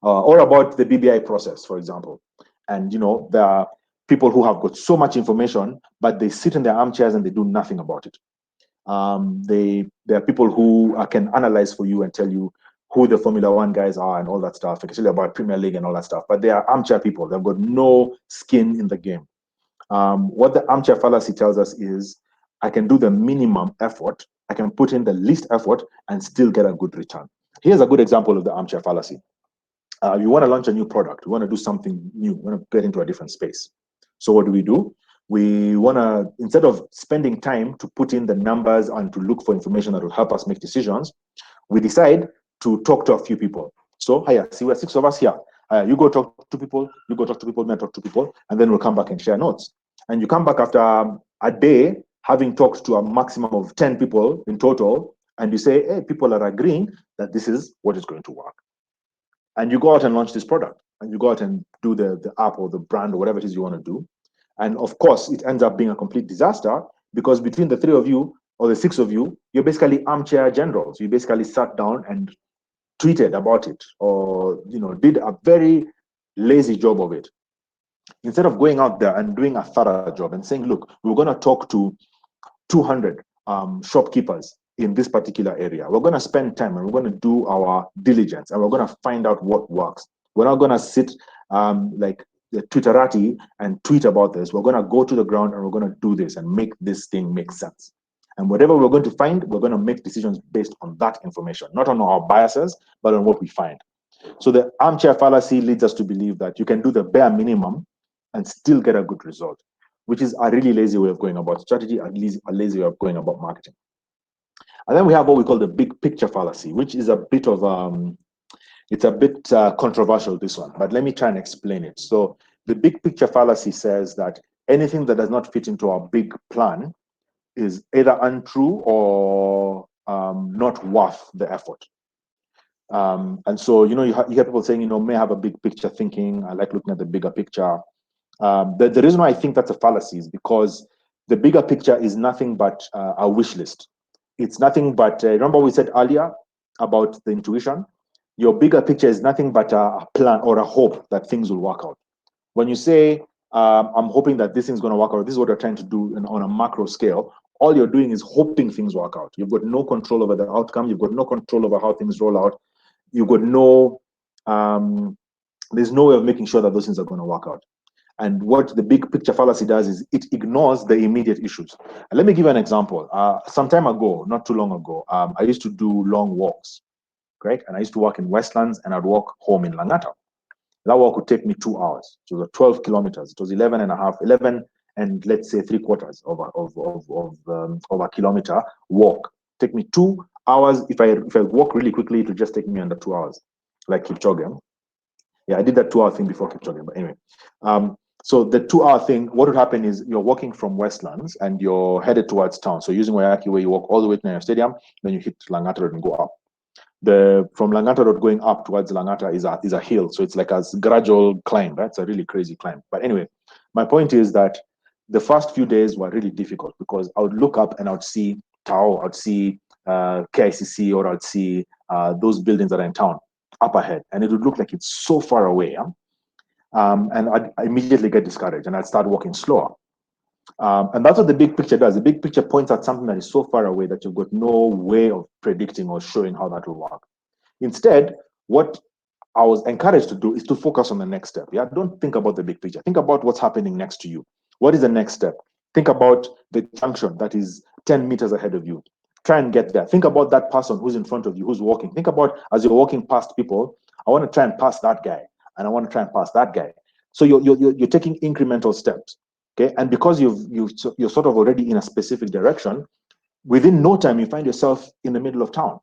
or about the BBI process, for example. And, you know, there are people who have got so much information, but they sit in their armchairs and they do nothing about it. There are people who can analyze for you and tell you who the Formula One guys are and all that stuff, especially about Premier League and all that stuff. But they are armchair people. They've got no skin in the game. What the armchair fallacy tells us is, I can do the minimum effort, I can put in the least effort and still get a good return. Here's a good example of the armchair fallacy. You want to launch a new product, we want to do something new, we want to get into a different space. So what do? We want to, instead of spending time to put in the numbers and to look for information that will help us make decisions, we decide to talk to a few people. So, see, we're 6 of us here. You go talk to people, you go talk to people, me talk to people, and then we'll come back and share notes. And you come back after a day, having talked to a maximum of 10 people in total, and you say, hey, people are agreeing that this is what is going to work. And you go out and launch this product, and you go out and do the app or the brand or whatever it is you want to do. And of course, it ends up being a complete disaster, because between the 3 of you or the 6 of you, you're basically armchair generals. You basically sat down and tweeted about it, or, you know, did a very lazy job of it. Instead of going out there and doing a thorough job and saying, look, we're going to talk to 200 shopkeepers in this particular area. We're going to spend time and we're going to do our diligence and we're going to find out what works. We're not going to sit like the Twitterati and tweet about this. We're going to go to the ground and we're going to do this and make this thing make sense. And whatever we're going to find, we're going to make decisions based on that information, not on our biases, but on what we find. So the armchair fallacy leads us to believe that you can do the bare minimum and still get a good result, which is a really lazy way of going about strategy, at least a lazy way of going about marketing. And then we have what we call the big picture fallacy, which is a bit of, it's a bit controversial, this one, but let me try and explain it. So the big picture fallacy says that anything that does not fit into our big plan is either untrue or not worth the effort. And so, you know, you hear people saying, you know, may have a big picture thinking. I like looking at the bigger picture. The reason why I think that's a fallacy is because the bigger picture is nothing but a wish list. It's nothing but, remember we said earlier about the intuition? Your bigger picture is nothing but a plan or a hope that things will work out. When you say, I'm hoping that this thing's going to work out, this is what you're trying to do on a macro scale, all you're doing is hoping things work out. You've got no control over the outcome. You've got no control over how things roll out. You've got no, there's no way of making sure that those things are going to work out. And what the big picture fallacy does is it ignores the immediate issues. And let me give you an example. Some time ago, not too long ago, I used to do long walks, right? And I used to work in Westlands and I'd walk home in Langata. That walk would take me 2 hours. It was 12 kilometers. It was 11 and let's say 3/4 of a kilometer walk. Take me 2 hours. If I walk really quickly, it would just take me under 2 hours, like Kipchoge. Yeah, I did that 2-hour thing before Kipchoge, but anyway. So the 2-hour thing, what would happen is you're walking from Westlands and you're headed towards town. So using Wayaki, where you walk all the way to Nairobi Stadium, then you hit Langata Road and go up. From Langata Road going up towards Langata is a hill. So it's like a gradual climb. That's a really crazy climb. But anyway, my point is that the first few days were really difficult because I would look up and I would see Tao, I would see KICC, or I would see those buildings that are in town up ahead. And it would look like it's so far away. And I'd immediately get discouraged and I'd start walking slower. And that's what the big picture does. The big picture points at something that is so far away that you've got no way of predicting or showing how that will work. Instead, what I was encouraged to do is to focus on the next step. Yeah, don't think about the big picture. Think about what's happening next to you. What is the next step? Think about the junction that is 10 meters ahead of you. Try and get there. Think about that person who's in front of you, who's walking. Think about as you're walking past people, I want to try and pass that guy, and I want to try and pass that guy. So you're taking incremental steps. Okay, and because you're sort of already in a specific direction, within no time you find yourself in the middle of town.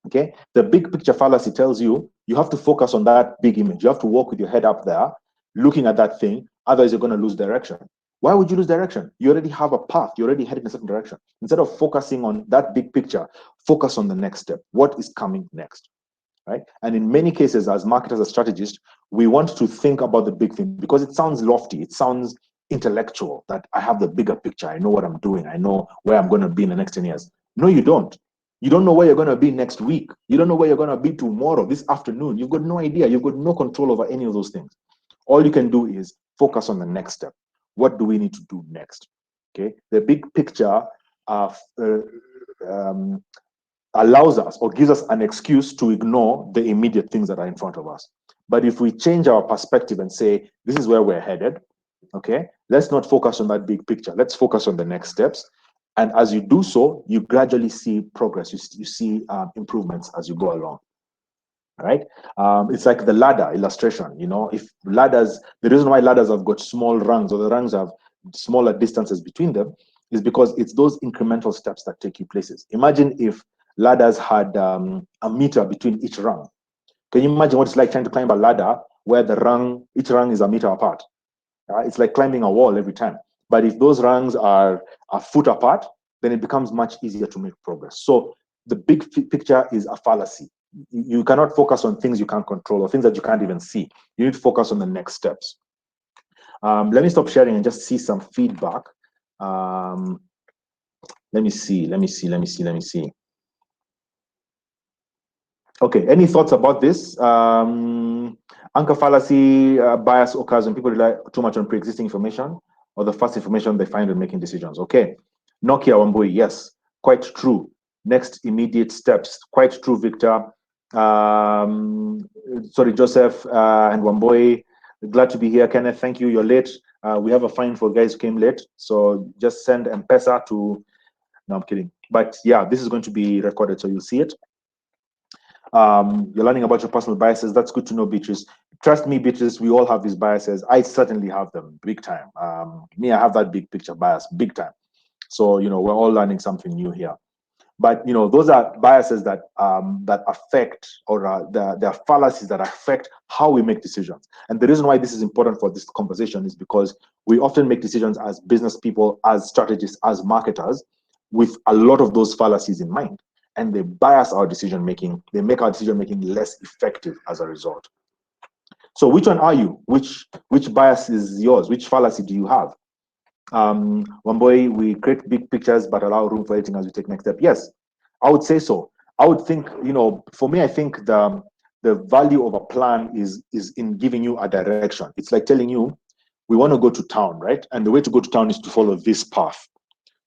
Okay, the big picture fallacy tells you you have to focus on that big image. You have to walk with your head up there, looking at that thing. Otherwise, you're going to lose direction. Why would you lose direction? You already have a path. You're already heading in a certain direction. Instead of focusing on that big picture, focus on the next step. What is coming next? Right? And in many cases, as marketers, as strategists, we want to think about the big thing because it sounds lofty. It sounds intellectual that I have the bigger picture. I know what I'm doing. I know where I'm going to be in the next 10 years. No, you don't. You don't know where you're going to be next week. You don't know where you're going to be tomorrow, this afternoon. You've got no idea. You've got no control over any of those things. All you can do is focus on the next step. What do we need to do next? Okay. The big picture um, allows us or gives us an excuse to ignore the immediate things that are in front of us. But if we change our perspective and say, this is where we're headed, okay, let's not focus on that big picture. Let's focus on the next steps. And as you do so, you gradually see progress. You see improvements as you go along. Right? It's like the ladder illustration. You know, if ladders, the reason why ladders have got small rungs or the rungs have smaller distances between them is because it's those incremental steps that take you places. Imagine if ladders had a meter between each rung. Can you imagine what it's like trying to climb a ladder where each rung is a meter apart? It's like climbing a wall every time. But if those rungs are a foot apart, then it becomes much easier to make progress. So the big picture is a fallacy. You cannot focus on things you can't control or things that you can't even see. You need to focus on the next steps. Let me stop sharing and just see some feedback. Let me see. Okay, any thoughts about this? Anchor fallacy bias occurs when people rely too much on pre-existing information or the first information they find when making decisions. Okay, Nokia Wambui, yes, quite true. Next immediate steps, quite true, Victor. Sorry, Joseph and Wambui, glad to be here. Kenneth, thank you. You're late. We have a fine for guys who came late, so just send M-Pesa to. No, I'm kidding. But yeah, this is going to be recorded, so you'll see it. You're learning about your personal biases. That's good to know, Beatrice. Trust me, Beatrice, we all have these biases. I certainly have them, big time. Me, I have that big picture bias, big time. So, you know, we're all learning something new here. But, you know, those are biases that that affect, or there are fallacies that affect how we make decisions. And the reason why this is important for this conversation is because we often make decisions as business people, as strategists, as marketers, with a lot of those fallacies in mind. And they bias our decision making. They make our decision making less effective as a result. So which one are you? Which bias is yours? Which fallacy do you have? One boy, we create big pictures but allow room for editing as we take next step. Yes, I would say so. I would think, you know, for me, I think the value of a plan is in giving you a direction. It's like telling you, we want to go to town, right? And the way to go to town is to follow this path.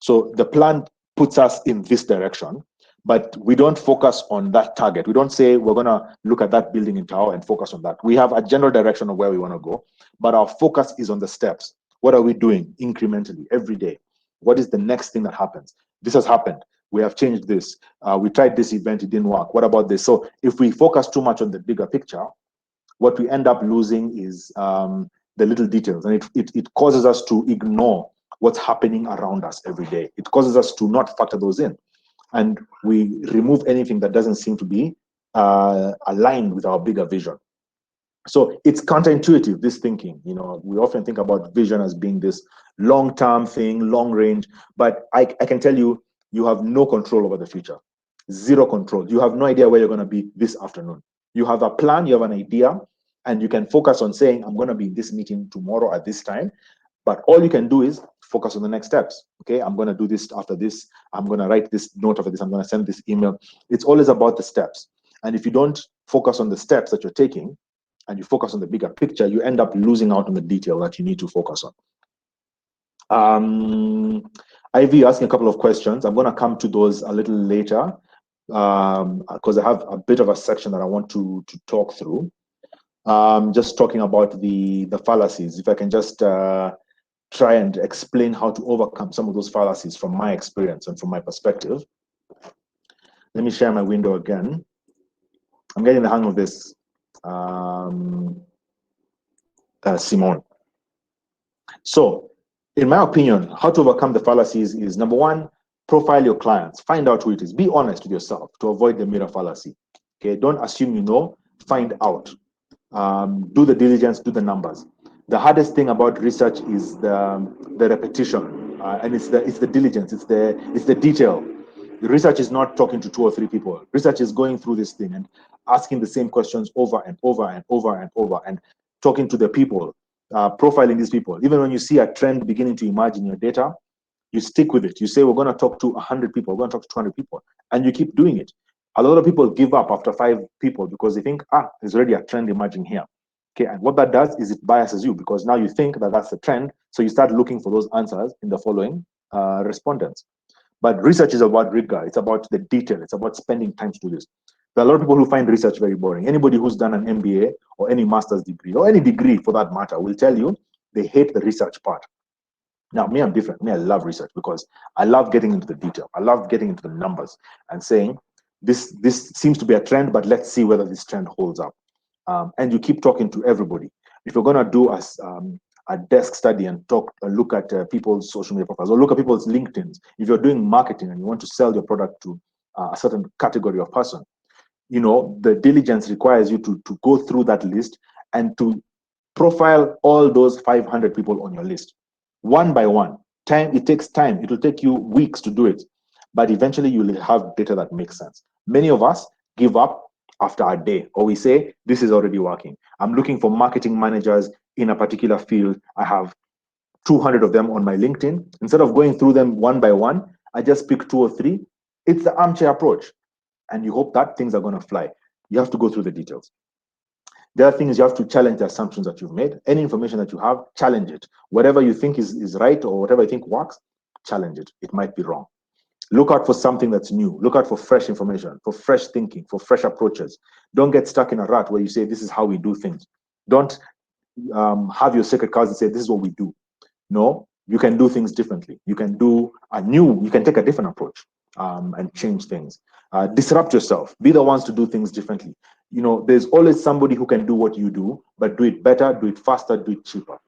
So the plan puts us in this direction, but we don't focus on that target. We don't say we're going to look at that building in town and focus on that. We have a general direction of where we want to go, but our focus is on the steps. What are we doing incrementally every day? What is the next thing that happens? This has happened. We have changed this. We tried this event, it didn't work. What about this? So if we focus too much on the bigger picture, what we end up losing is the little details, and it causes us to ignore what's happening around us every day. It causes us to not factor those in, and we remove anything that doesn't seem to be aligned with our bigger vision. So it's counterintuitive, this thinking. You know, we often think about vision as being this long-term thing, long range, but I can tell you, you have no control over the future. Zero control. You have no idea where you're going to be this afternoon. You have a plan, you have an idea, and you can focus on saying, I'm going to be in this meeting tomorrow at this time. But all you can do is focus on the next steps. Okay, I'm going to do this after this. I'm going to write this note after this. I'm going to send this email. It's always about the steps. And if you don't focus on the steps that you're taking, and you focus on the bigger picture, you end up losing out on the detail that you need to focus on. Ivy, asking a couple of questions. I'm going to come to those a little later because I have a bit of a section that I want to talk through. Just talking about the fallacies. If I can just try and explain how to overcome some of those fallacies from my experience and from my perspective. Let me share my window again. I'm getting the hang of this. Symone. So, in my opinion, how to overcome the fallacies is, number one, Profile your clients, find out who it is, be honest with yourself to avoid the mirror fallacy. Okay, don't assume you know, find out. Do the diligence, do the numbers. The hardest thing about research is the repetition, and it's the diligence, it's the detail. The research is not talking to 2 or 3 people. Research is going through this thing and asking the same questions over and over and over and over, and talking to the people, profiling these people. Even when you see a trend beginning to emerge in your data, you stick with it. You say, we're going to talk to 100 people, we're going to talk to 200 people, and you keep doing it. A lot of people give up after 5 people because they think, there's already a trend emerging here. Okay, and what that does is it biases you, because now you think that that's the trend, so you start looking for those answers in the following respondents. But research is about rigor, it's about the detail, it's about spending time to do this. There are a lot of people who find research very boring. Anybody who's done an MBA or any master's degree, or any degree for that matter, will tell you they hate the research part. Now, me, I'm different. Me, I love research because I love getting into the detail. I love getting into the numbers and saying, this seems to be a trend, but let's see whether this trend holds up. And you keep talking to everybody. If you're going to do a desk study and look at people's social media profiles, or look at people's LinkedIn's, if you're doing marketing and you want to sell your product to a certain category of person, you know, the diligence requires you to go through that list and to profile all those 500 people on your list, one by one. It takes time. It will take you weeks to do it, but eventually you'll have data that makes sense. Many of us give up after a day, or we say, this is already working. I'm looking for marketing managers in a particular field. I have 200 of them on my LinkedIn. Instead of going through them one by one, I just pick 2 or 3. It's the armchair approach. And you hope that things are going to fly. You have to go through the details. The other thing is you have to challenge the assumptions that you've made. Any information that you have, challenge it. Whatever you think is right, or whatever you think works, challenge it. It might be wrong. Look out for something that's new. Look out for fresh information, for fresh thinking, for fresh approaches. Don't get stuck in a rut where you say, this is how we do things. Don't have your sacred cows and say, this is what we do. No, you can do things differently. You can take a different approach and change things. Disrupt yourself. Be the ones to do things differently. You know, there's always somebody who can do what you do, but do it better, do it faster, do it cheaper.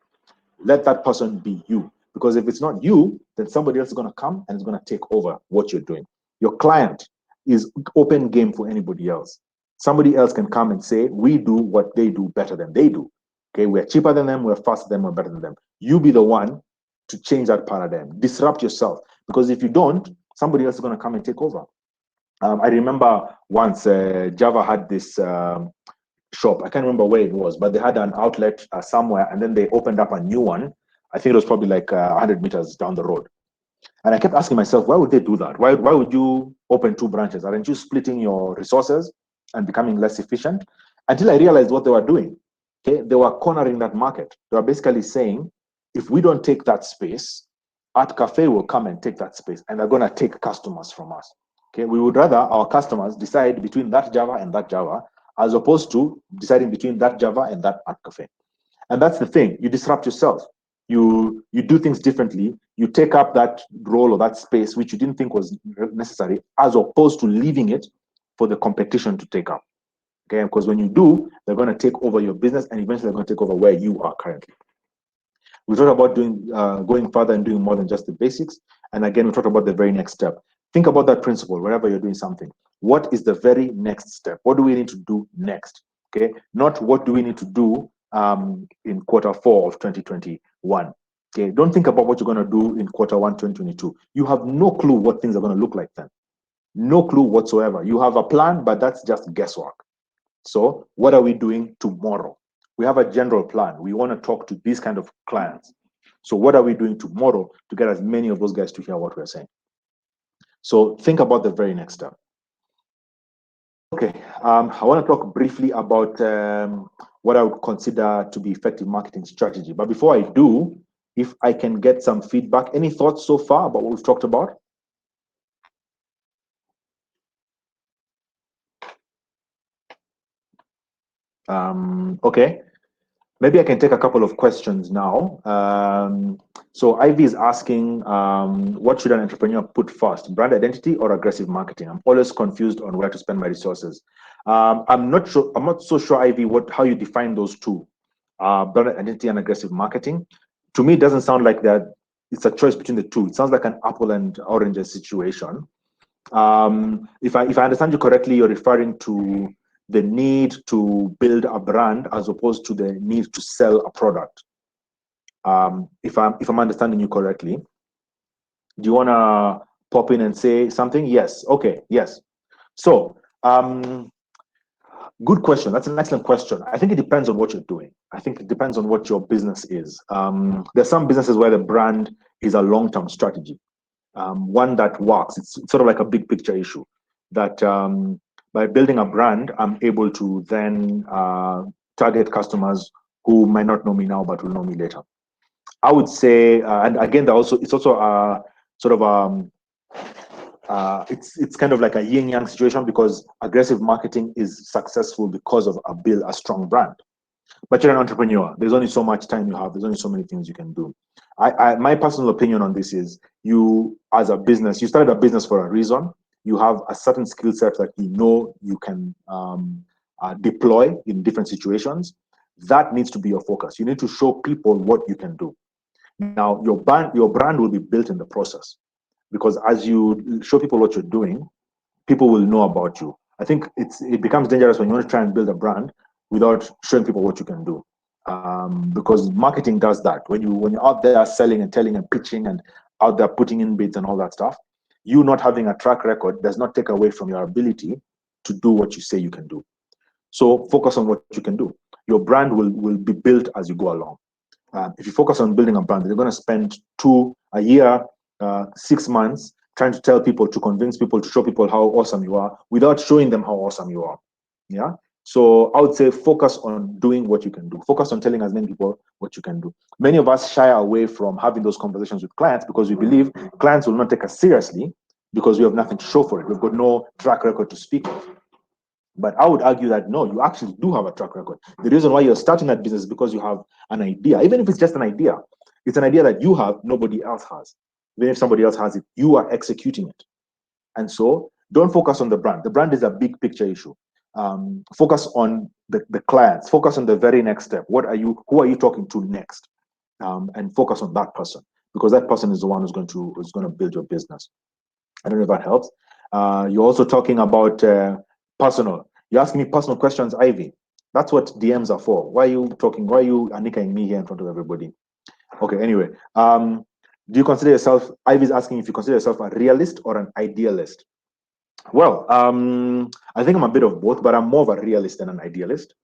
Let that person be you. Because if it's not you, then somebody else is going to come and is going to take over what you're doing. Your client is open game for anybody else. Somebody else can come and say, we do what they do better than they do. Okay, we're cheaper than them, we're faster than them, we're better than them. You be the one to change that paradigm. Disrupt yourself. Because if you don't, somebody else is going to come and take over. I remember once Java had this shop. I can't remember where it was, but they had an outlet somewhere, and then they opened up a new one. I think it was probably like 100 meters down the road. And I kept asking myself, why would they do that? Why would you open 2 branches? Aren't you splitting your resources and becoming less efficient? Until I realized what they were doing. Okay, they were cornering that market. They were basically saying, if we don't take that space, Art Cafe will come and take that space, and they're going to take customers from us. Okay, we would rather our customers decide between that Java and that Java, as opposed to deciding between that Java and that Art Cafe. And that's the thing. You disrupt yourself. You do things differently. You take up that role or that space which you didn't think was necessary, as opposed to leaving it for the competition to take up. Okay, because when you do, they're going to take over your business, and eventually they're going to take over where you are currently. We talked about going further and doing more than just the basics. And again, we talked about the very next step. Think about that principle wherever you're doing something. What is the very next step? What do we need to do next? Okay, not what do we need to do in Q4 of 2021. Okay, don't think about what you're going to do in Q1 2022. You have no clue what things are going to look like then. No clue whatsoever. You have a plan, but that's just guesswork. So what are we doing tomorrow? We have a general plan. We want to talk to these kind of clients. So what are we doing tomorrow to get as many of those guys to hear what we're saying? So think about the very next step. Okay, I want to talk briefly about what I would consider to be effective marketing strategy. But before I do, if I can get some feedback, any thoughts so far about what we've talked about? Okay, maybe I can take a couple of questions now. So Ivy is asking, what should an entrepreneur put first, brand identity or aggressive marketing? I'm always confused on where to spend my resources. I'm not so sure, Ivy, how you define those two, brand identity and aggressive marketing. To me, it doesn't sound like they're it's a choice between the two. It sounds like an apple and oranges situation. If I understand you correctly, you're referring to the need to build a brand as opposed to the need to sell a product. If I'm understanding you correctly, do you want to pop in and say something? Yes. Okay. Yes. So, good question. That's an excellent question. I think it depends on what you're doing. I think it depends on what your business is. There's some businesses where the brand is a long-term strategy, one that works. It's sort of like a big picture issue that by building a brand, I'm able to then target customers who might not know me now but will know me later. I would say, and again, it's also sort of it's kind of like a yin yang situation, because aggressive marketing is successful because of a strong brand. But you're an entrepreneur. There's only so much time you have. There's only so many things you can do. My personal opinion on this is, you as a business, you started a business for a reason. You have a certain skill set that you can deploy in different situations. That needs to be your focus. You need to show people what you can do. Now, your brand will be built in the process, because as you show people what you're doing, people will know about you. I think it becomes dangerous when you want to try and build a brand without showing people what you can do, because marketing does that. When you're out there selling and telling and pitching and out there putting in bids and all that stuff, you not having a track record does not take away from your ability to do what you say you can do. So focus on what you can do. Your brand will be built as you go along. If you focus on building a brand, you're going to spend a year, 6 months trying to tell people, to convince people, to show people how awesome you are without showing them how awesome you are. Yeah. So I would say focus on doing what you can do. Focus on telling as many people what you can do. Many of us shy away from having those conversations with clients because we believe clients will not take us seriously because we have nothing to show for it. We've got no track record to speak of. But I would argue that no, you actually do have a track record. The reason why you're starting that business is because you have an idea. Even if it's just an idea, it's an idea that you have, nobody else has. Even if somebody else has it, you are executing it. And so don't focus on the brand. The brand is a big picture issue. Focus on the clients. Focus on the very next step. Who are you talking to next? And focus on that person, because that person is the one who's going to build your business. I don't know if that helps. You're also talking about personal. You're asking me personal questions, Ivy. That's what DMs are for. Why are you Anika me here in front of everybody? Okay, anyway. Do you consider yourself, Ivy's asking if you consider yourself a realist or an idealist? Well, I think I'm a bit of both, but I'm more of a realist than an idealist.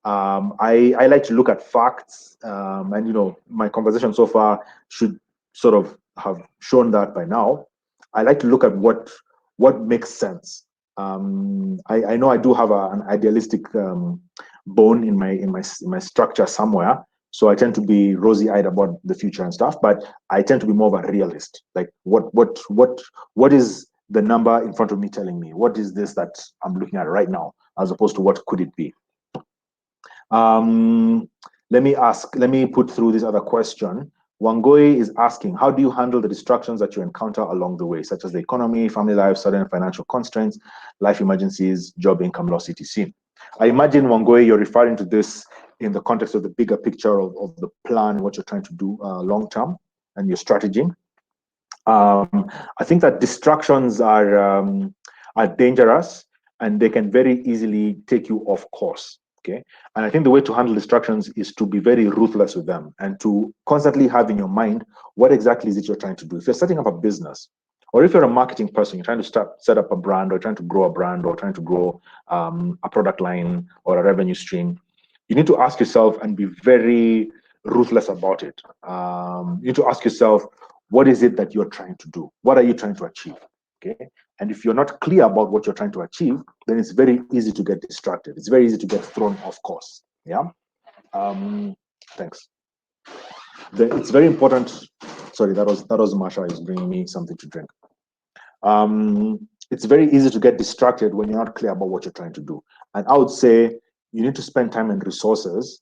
I like to look at facts, and my conversation so far should sort of have shown that by now. I like to look at what makes sense. I know I do have an idealistic bone in my structure somewhere, so I tend to be rosy-eyed about the future and stuff. But I tend to be more of a realist. Like what is the number in front of me telling me? What is this that I'm looking at right now, as opposed to what could it be? Let me put through this other question. Wangoi is asking, how do you handle the distractions that you encounter along the way, such as the economy, family life, sudden financial constraints, life emergencies, job income loss, etc.? I imagine, Wangoi, you're referring to this in the context of the bigger picture of the plan, what you're trying to do long term, and your strategy. I think that distractions are dangerous, and they can very easily take you off course. Okay, and I think the way to handle distractions is to be very ruthless with them and to constantly have in your mind what exactly is it you're trying to do. If you're setting up a business, or if you're a marketing person, you're trying to set up a brand, or trying to grow a brand, or trying to grow a product line or a revenue stream, you need to ask yourself and be very ruthless about it. You need to ask yourself, what is it that you're trying to do? What are you trying to achieve? Okay. And if you're not clear about what you're trying to achieve, then it's very easy to get distracted. It's very easy to get thrown off course. Yeah. Thanks. It's very important. Sorry, that was Marsha is bringing me something to drink. It's very easy to get distracted when you're not clear about what you're trying to do. And I would say you need to spend time and resources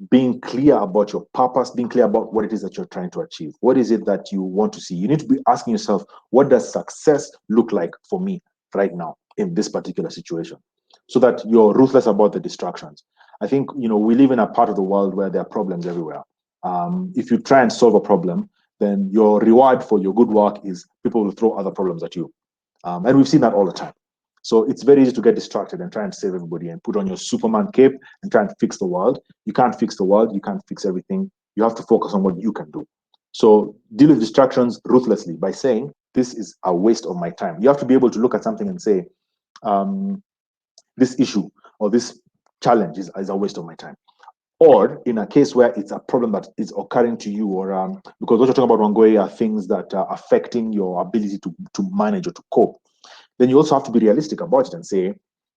being clear about your purpose, being clear about what it is that you're trying to achieve. What is it that you want to see? You need to be asking yourself, what does success look like for me right now in this particular situation? So that you're ruthless about the distractions. I think, we live in a part of the world where there are problems everywhere. If you try and solve a problem, then your reward for your good work is people will throw other problems at you. And we've seen that all the time. So it's very easy to get distracted and try and save everybody and put on your Superman cape and try and fix the world. You can't fix the world. You can't fix everything. You have to focus on what you can do. So deal with distractions ruthlessly by saying, this is a waste of my time. You have to be able to look at something and say, this issue or this challenge is a waste of my time. Or in a case where it's a problem that is occurring to you, or because what you're talking about, Wangoi, are things that are affecting your ability to manage or to cope, then you also have to be realistic about it and say,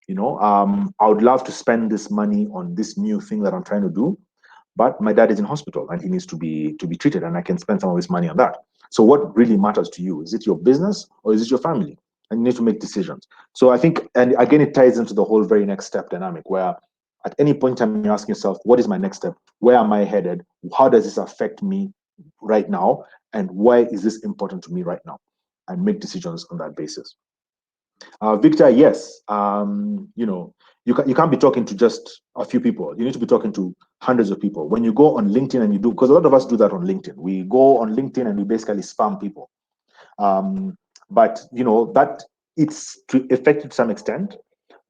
I would love to spend this money on this new thing that I'm trying to do, but my dad is in hospital and he needs to be treated, and I can spend some of this money on that. So what really matters to you? Is it your business or is it your family? And you need to make decisions. So I think, and again, it ties into the whole very next step dynamic, where at any point in time you ask yourself, what is my next step? Where am I headed? How does this affect me right now? And why is this important to me right now? And make decisions on that basis. Victor, yes, you can't be talking to just a few people. You need to be talking to hundreds of people. When you go on LinkedIn and you do, because a lot of us do that on LinkedIn. We go on LinkedIn and we basically spam people. But that it's effective to some extent,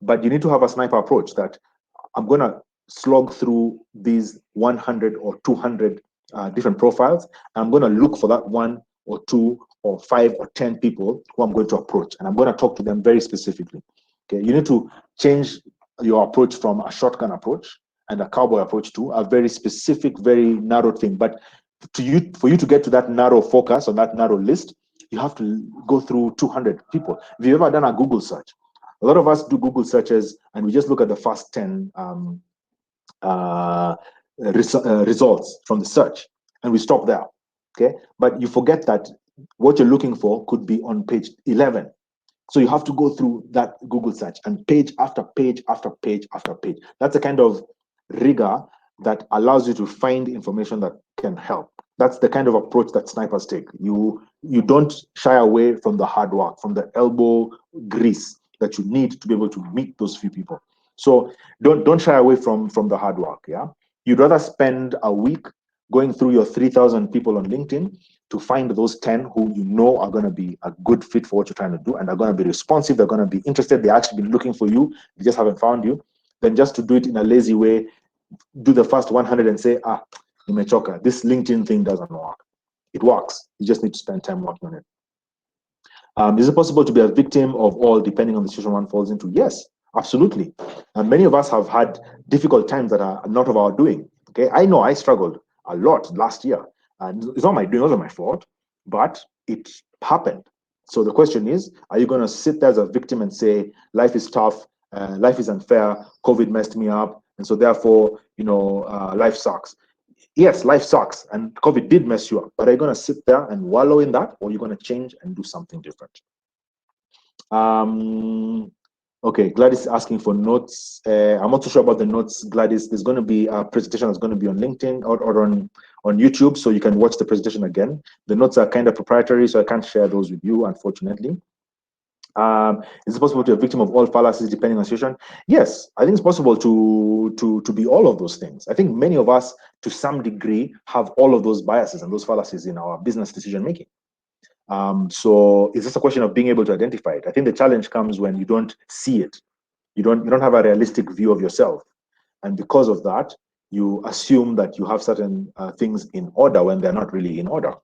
but you need to have a sniper approach that I'm going to slog through these 100 or 200 different profiles. I'm going to look for that 1 or 2 or 5 or 10 people who I'm going to approach, and I'm going to talk to them very specifically. Okay, you need to change your approach from a shotgun approach and a cowboy approach to a very specific, very narrow thing. But for you to get to that narrow focus on that narrow list, you have to go through 200 people. If you've ever done a Google search, a lot of us do Google searches and we just look at the first 10 results from the search and we stop there. Okay, but you forget that what you're looking for could be on page 11. So you have to go through that Google search and page after page after page after page. That's a kind of rigor that allows you to find information that can help. That's the kind of approach that snipers take. You don't shy away from the hard work, from the elbow grease that you need to be able to meet those few people. So don't shy away from the hard work. Yeah, you'd rather spend a week going through your 3,000 people on LinkedIn to find those 10 who you know are going to be a good fit for what you're trying to do, and are going to be responsive, they're going to be interested, they actually been looking for you, they just haven't found you, then just to do it in a lazy way, do the first 100 and say, nimechoka, this LinkedIn thing doesn't work. It works. You just need to spend time working on it. Is it possible to be a victim of all, depending on the situation one falls into? Yes, absolutely. And many of us have had difficult times that are not of our doing. Okay, I know I struggled a lot last year. And it's not my doing, it wasn't my fault, but it happened. So the question is, are you going to sit there as a victim and say, life is tough, life is unfair, COVID messed me up, and so therefore, life sucks? Yes, life sucks, and COVID did mess you up, but are you going to sit there and wallow in that, or are you going to change and do something different? Okay, Gladys is asking for notes. I'm not too sure about the notes, Gladys. There's going to be a presentation that's going to be on LinkedIn or on YouTube, so you can watch the presentation again. The notes are kind of proprietary, so I can't share those with you, unfortunately. Is it possible to be a victim of all fallacies depending on the situation? Yes, I think it's possible to be all of those things. I think many of us, to some degree, have all of those biases and those fallacies in our business decision making. So it's just a question of being able to identify it. I think the challenge comes when you don't see it. You don't have a realistic view of yourself, and because of that, you assume that you have certain things in order when they're not really in order.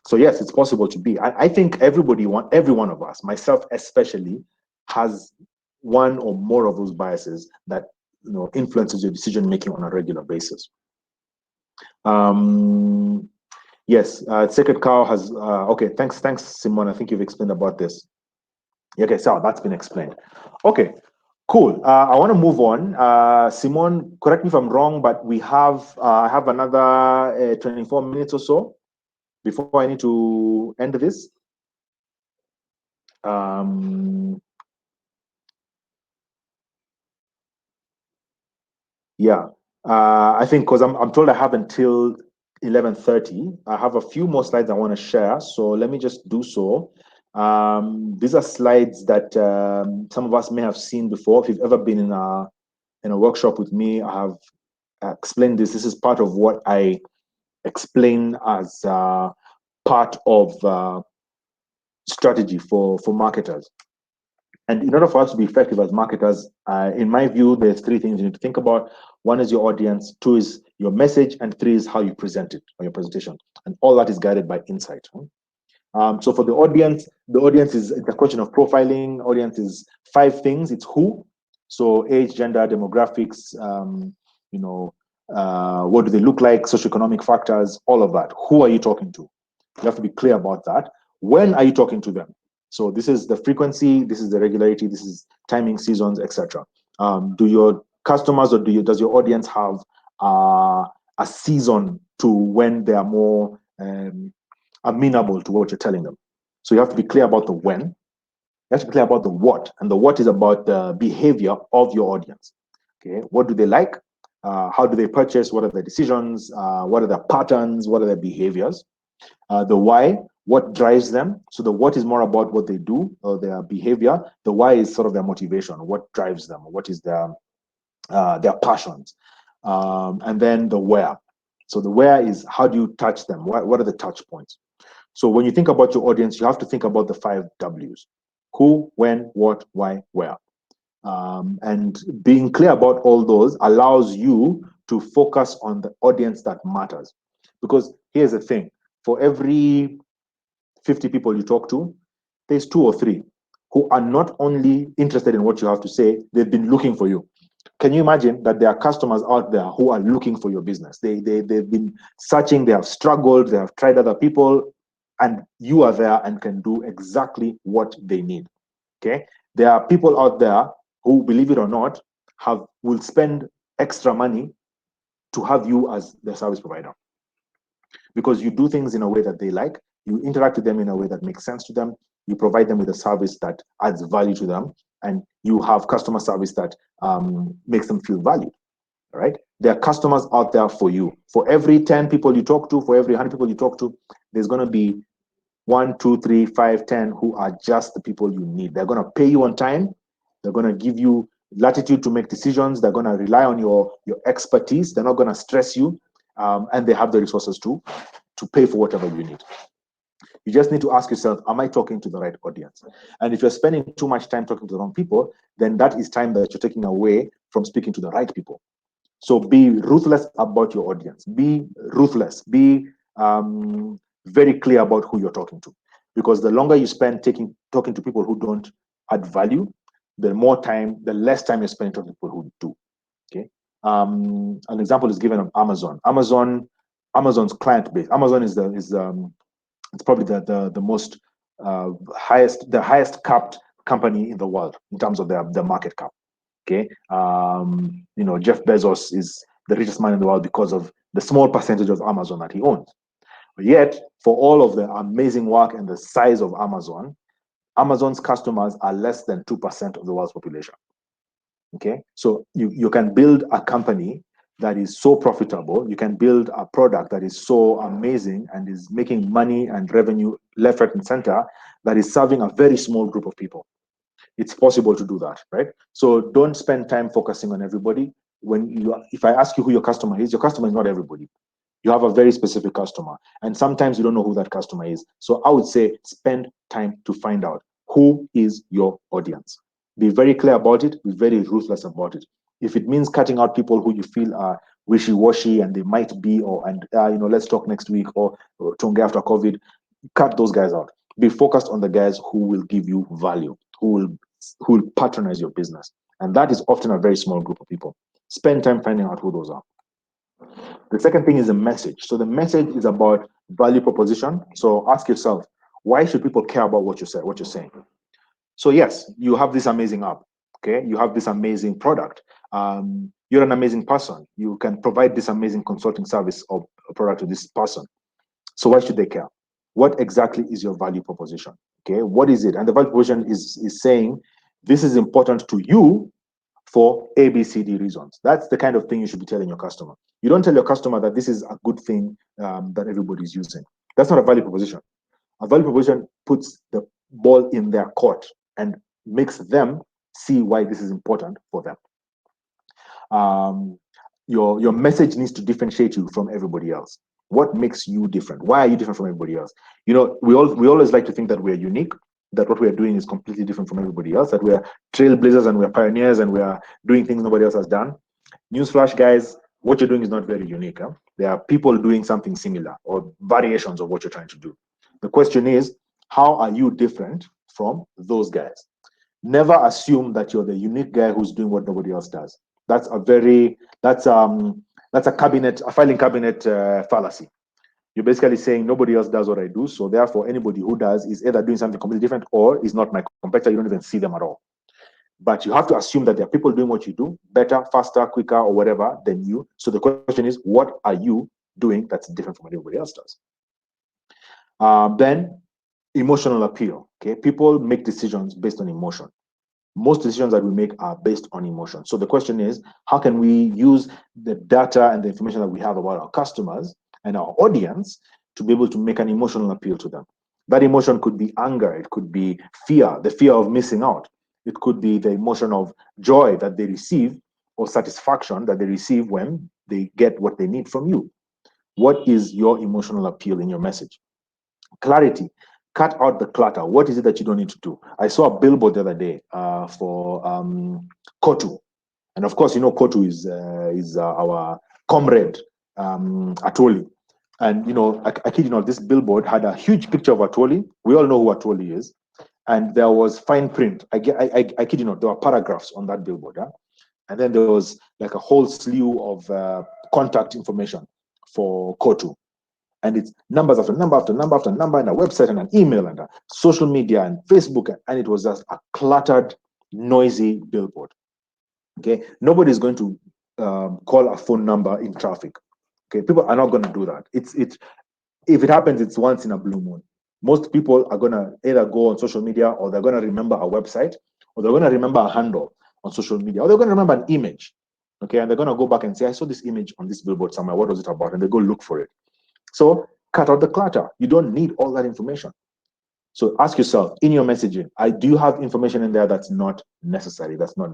So yes, it's possible to be. I think every one of us, myself especially, has one or more of those biases that influences your decision making on a regular basis. Yes, Sacred Cow has, okay, thanks, Symone. I think you've explained about this. Okay, so that's been explained. Okay, cool. I want to move on. Symone, correct me if I'm wrong, but we have, I have another 24 minutes or so before I need to end this. Yeah, I think because I'm told I have until 11:30. I have a few more slides I want to share, so let me just do so. These are slides that some of us may have seen before. If you've ever been in a workshop with me, I have explained this. This is part of what I explain as part of strategy for marketers. And in order for us to be effective as marketers, in my view, there's three things you need to think about. One is your audience, two is your message, and three is how you present it on your presentation. And all that is guided by insight. So for the audience is the question of profiling. Audience is 5 things. It's who, so age, gender, demographics, what do they look like, socioeconomic factors, all of that. Who are you talking to? You have to be clear about that. When are you talking to them? So this is the frequency, this is the regularity, this is timing, seasons, etc. Do your customers or does your audience have a season to when they are more amenable to what you're telling them? So you have to be clear about the when. You have to be clear about the what, and the what is about the behavior of your audience. Okay, what do they like? How do they purchase? What are their decisions? What are their patterns? What are their behaviors? The why, what drives them? So the what is more about what they do or their behavior. The why is sort of their motivation, what drives them, what is their passions. And then the where. So the where is how do you touch them? What are the touch points? So when you think about your audience, you have to think about the 5 W's: who, when, what, why, where. And being clear about all those allows you to focus on the audience that matters. Because here's the thing, for every 50 people you talk to, there's 2 or 3 who are not only interested in what you have to say, they've been looking for you. Can you imagine that there are customers out there who are looking for your business? They've been searching, they have struggled, they have tried other people, and you are there and can do exactly what they need. Okay? There are people out there who, believe it or not, will spend extra money to have you as their service provider, because you do things in a way that they like, you interact with them in a way that makes sense to them, you provide them with a service that adds value to them, and you have customer service that makes them feel valued. Right? There are customers out there for you. For every 10 people you talk to, for every 100 people you talk to, there's going to be 1, 2, 3, 5, 10 who are just the people you need. They're going to pay you on time. They're going to give you latitude to make decisions. They're going to rely on your expertise. They're not going to stress you. And they have the resources to pay for whatever you need. You just need to ask yourself, am I talking to the right audience? And if you're spending too much time talking to the wrong people, then that is time that you're taking away from speaking to the right people. So be ruthless about your audience. Be ruthless. Be very clear about who you're talking to. Because the longer you spend talking to people who don't add value, the less time you spend talking to people who do. Okay. An example is given of Amazon. Amazon's client base. Amazon is it's probably the most highest capped company in the world in terms of their market cap. Okay, Jeff Bezos is the richest man in the world because of the small percentage of Amazon that he owns. But yet, for all of the amazing work and the size of Amazon's customers are less than 2% of the world's population. Okay, so you can build a company that is so profitable, you can build a product that is so amazing and is making money and revenue left, right, and center, that is serving a very small group of people. It's possible to do that, right? So don't spend time focusing on everybody. If I ask you who your customer is not everybody. You have a very specific customer, and sometimes you don't know who that customer is. So I would say spend time to find out who is your audience. Be very clear about it. Be very ruthless about it. If it means cutting out people who you feel are wishy-washy and they might be, let's talk next week or Tonga after COVID, cut those guys out. Be focused on the guys who will give you value, who will patronize your business. And that is often a very small group of people. Spend time finding out who those are. The second thing is the message. So the message is about value proposition. So ask yourself, why should people care about what you're saying? So yes, you have this amazing app. Okay, you have this amazing product. You're an amazing person. You can provide this amazing consulting service or product to this person. So why should they care? What exactly is your value proposition? Okay, what is it? And the value proposition is saying this is important to you for ABCD reasons. That's the kind of thing you should be telling your customer. You don't tell your customer that this is a good thing that everybody's using. That's not a value proposition. A value proposition puts the ball in their court and makes them see why this is important for them. Your message needs to differentiate you from everybody else. What makes you different? Why are you different from everybody else? You know, we always like to think that we're unique, that what we're doing is completely different from everybody else, that we're trailblazers and we're pioneers and we are doing things nobody else has done. Newsflash, guys, what you're doing is not very unique. Huh? There are people doing something similar or variations of what you're trying to do. The question is, how are you different from those guys? Never assume that you're the unique guy who's doing what nobody else does. That's a filing cabinet fallacy. You're basically saying nobody else does what I do, so therefore anybody who does is either doing something completely different or is not my competitor. You don't even see them at all. But you have to assume that there are people doing what you do better, faster, quicker, or whatever than you. So the question is, what are you doing that's different from what everybody else does? Then emotional appeal. Okay, people make decisions based on emotion. Most decisions that we make are based on emotion. So the question is, how can we use the data and the information that we have about our customers and our audience to be able to make an emotional appeal to them? That emotion could be anger, it could be fear, the fear of missing out. It could be the emotion of joy that they receive or satisfaction that they receive when they get what they need from you. What is your emotional appeal in your message? Clarity. Cut out the clutter. What is it that you don't need to do? I saw a billboard the other day for Kotu, and of course, you know Kotu is our comrade Atoli. And you know, I kid you not, this billboard had a huge picture of Atoli. We all know who Atoli is, and there was fine print. I kid you not, there were paragraphs on that billboard, huh? And then there was like a whole slew of contact information for Kotu, and it's numbers after number after number after number, and a website and an email and a social media and Facebook, and it was just a cluttered, noisy billboard. Okay, nobody's going to call a phone number in traffic. Okay, people are not going to do that. It's if it happens, it's once in a blue moon. Most people are going to either go on social media, or they're going to remember a website, or they're going to remember a handle on social media, or they're going to remember an image. Okay, and they're going to go back and say, I saw this image on this billboard somewhere. What was it about? And they go look for it. So cut out the clutter. You don't need all that information. So ask yourself in your messaging, do you have information in there that's not necessary, that's not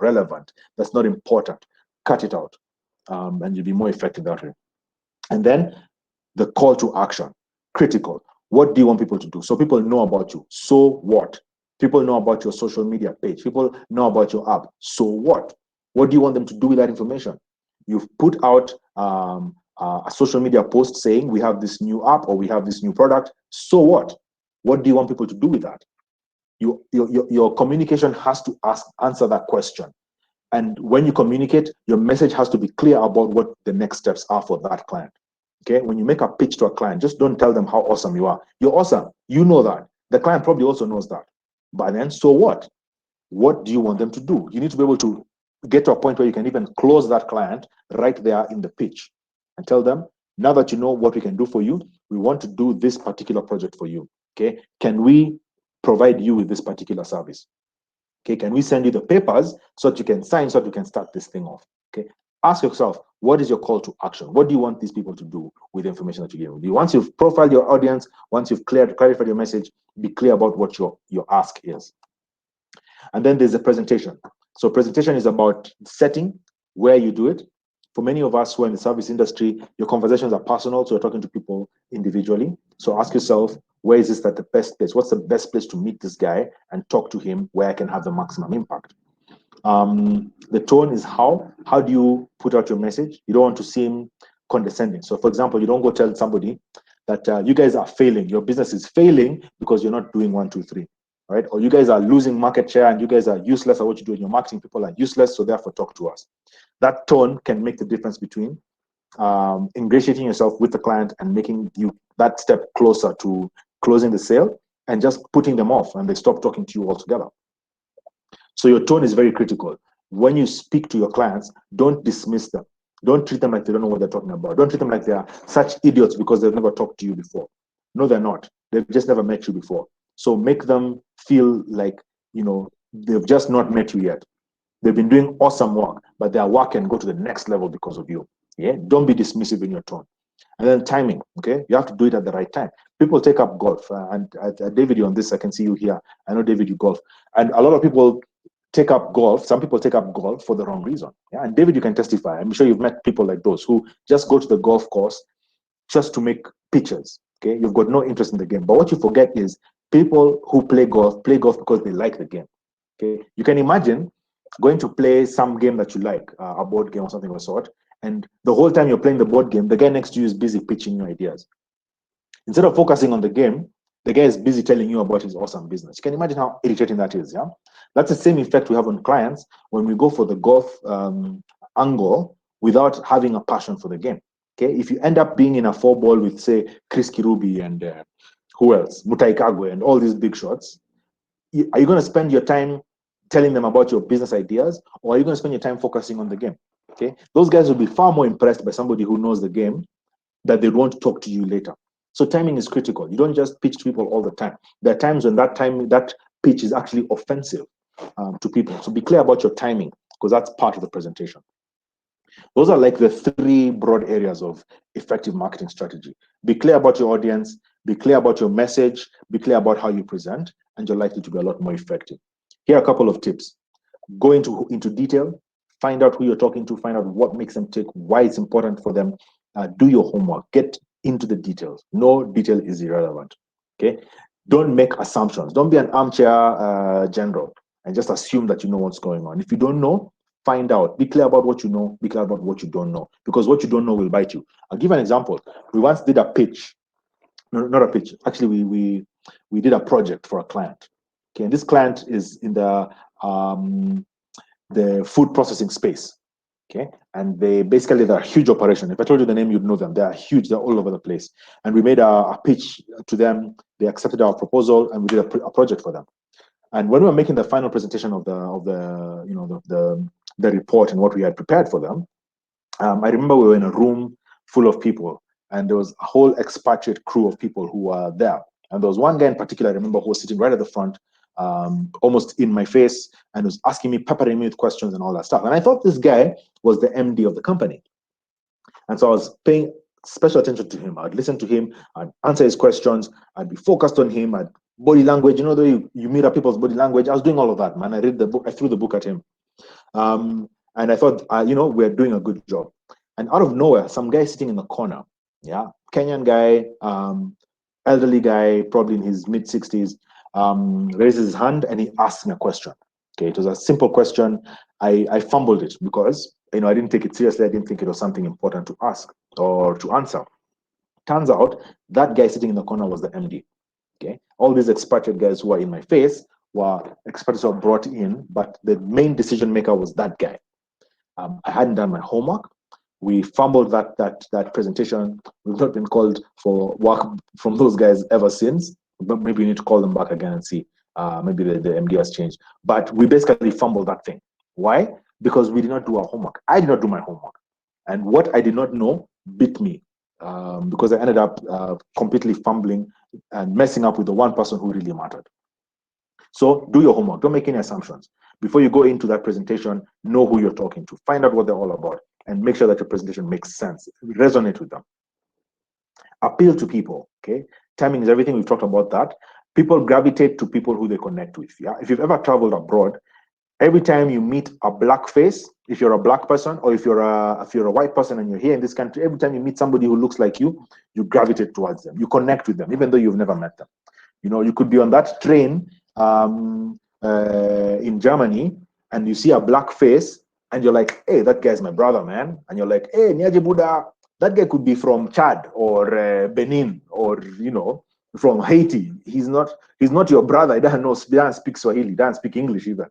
relevant, that's not important? Cut it out, and you'll be more effective that way. And then the call to action, critical. What do you want people to do? So people know about you. So what? People know about your social media page. People know about your app. So what? What do you want them to do with that information? You've put out a social media post saying we have this new app or we have this new product. So what? What do you want people to do with that? Your communication has to answer that question. And when you communicate, your message has to be clear about what the next steps are for that client. Okay, when you make a pitch to a client, just don't tell them how awesome you are. You're awesome. You know that. The client probably also knows that. But then, so what? What do you want them to do? You need to be able to get to a point where you can even close that client right there in the pitch and tell them, now that you know what we can do for you, we want to do this particular project for you. Okay, can we provide you with this particular service? Okay, can we send you the papers so that you can sign, so that you can start this thing off? Okay, ask yourself, what is your call to action? What do you want these people to do with the information that you give them? Once you've profiled your audience, once you've clarified your message, be clear about what your ask is. And then there's a presentation. So presentation is about setting, where you do it. For many of us who are in the service industry, your conversations are personal, so you're talking to people individually. So ask yourself, where is this at the best place? What's the best place to meet this guy and talk to him where I can have the maximum impact? The tone is how do you put out your message? You don't want to seem condescending. So for example, you don't go tell somebody that you guys are failing. Your business is failing because you're not doing 1, 2, 3. Right? Or you guys are losing market share and you guys are useless at what you do, and your marketing people are useless, so therefore talk to us. That tone can make the difference between ingratiating yourself with the client and making you that step closer to closing the sale, and just putting them off and they stop talking to you altogether. So your tone is very critical. When you speak to your clients, don't dismiss them. Don't treat them like they don't know what they're talking about. Don't treat them like they are such idiots because they've never talked to you before. No, they're not. They've just never met you before. So make them feel like, they've just not met you yet. They've been doing awesome work, but their work can go to the next level because of you. Yeah, don't be dismissive in your tone. And then timing. Okay, you have to do it at the right time. People take up golf, and David, you on this. I can see you here. I know David, you golf, and a lot of people take up golf. Some people take up golf for the wrong reason. Yeah, and David, you can testify. I'm sure you've met people like those who just go to the golf course just to make pictures. Okay, you've got no interest in the game. But what you forget is people who play golf because they like the game. Okay, you can imagine going to play some game that you like, a board game or something of the sort, and the whole time you're playing the board game, the guy next to you is busy pitching new ideas. Instead of focusing on the game, the guy is busy telling you about his awesome business. You can imagine how irritating that is. Yeah, that's the same effect we have on clients when we go for the golf angle without having a passion for the game. Okay, if you end up being in a 4-ball with, say, Chris Kirubi and who else, Mutai Kagwe and all these big shots, are you going to spend your time telling them about your business ideas, or are you going to spend your time focusing on the game? Okay, those guys will be far more impressed by somebody who knows the game that they won't talk to you later. So timing is critical. You don't just pitch to people all the time. There are times when that pitch is actually offensive to people. So be clear about your timing, because that's part of the presentation. Those are like the 3 broad areas of effective marketing strategy. Be clear about your audience, be clear about your message, be clear about how you present, and you're likely to be a lot more effective. Here are a couple of tips. Go into detail, find out who you're talking to, find out what makes them tick, why it's important for them. Do your homework, get into the details. No detail is irrelevant. Okay, don't make assumptions. Don't be an armchair general and just assume that you know what's going on. If you don't know, find out. Be clear about what you know, be clear about what you don't know, because what you don't know will bite you. I'll give an example. We once did a pitch. No, not a pitch. Actually, we did a project for a client. Okay, and this client is in the food processing space. Okay, and they're a huge operation. If I told you the name, you'd know them. They are huge. They're all over the place. And we made a pitch to them. They accepted our proposal, and we did a project for them. And when we were making the final presentation of the report and what we had prepared for them, I remember we were in a room full of people, and there was a whole expatriate crew of people who were there. And there was one guy in particular, I remember, who was sitting right at the front, almost in my face, and was asking me, peppering me with questions and all that stuff. And I thought this guy was the MD of the company. And so I was paying special attention to him. I'd listen to him, I'd answer his questions, I'd be focused on him, I'd body language, you meet up people's body language. I was doing all of that, man. I read the book, I threw the book at him. And I thought, we're doing a good job. And out of nowhere, some guy sitting in the corner, Kenyan guy, elderly guy, probably in his mid-60s, raises his hand and he asks me a question. Okay, it was a simple question. I fumbled it because I didn't take it seriously. I didn't think it was something important to ask or to answer. Turns out that guy sitting in the corner was the MD. Okay, all these expatriate guys who are in my face were experts who were brought in, but the main decision maker was that guy. I hadn't done my homework. We fumbled that presentation. We've not been called for work from those guys ever since. But maybe we need to call them back again and see. Maybe the MD has changed. But we basically fumbled that thing. Why? Because we did not do our homework. I did not do my homework. And what I did not know bit me because I ended up completely fumbling and messing up with the one person who really mattered. So do your homework. Don't make any assumptions. Before you go into that presentation, know who you're talking to. Find out what they're all about and make sure that your presentation makes sense. Resonate with them. Appeal to people, okay? Timing is everything. We've talked about that. People gravitate to people who they connect with. Yeah. If you've ever traveled abroad, every time you meet a black face, if you're a black person or if you're a white person and you're here in this country, every time you meet somebody who looks like you gravitate towards them. You connect with them, even though you've never met them. You could be on that train in Germany and you see a black face and you're like, hey, that guy's my brother, man. And you're like, hey, Niaje Buddha, that guy could be from Chad or Benin or, from Haiti. He's not your brother. He doesn't speak Swahili, he doesn't speak English either.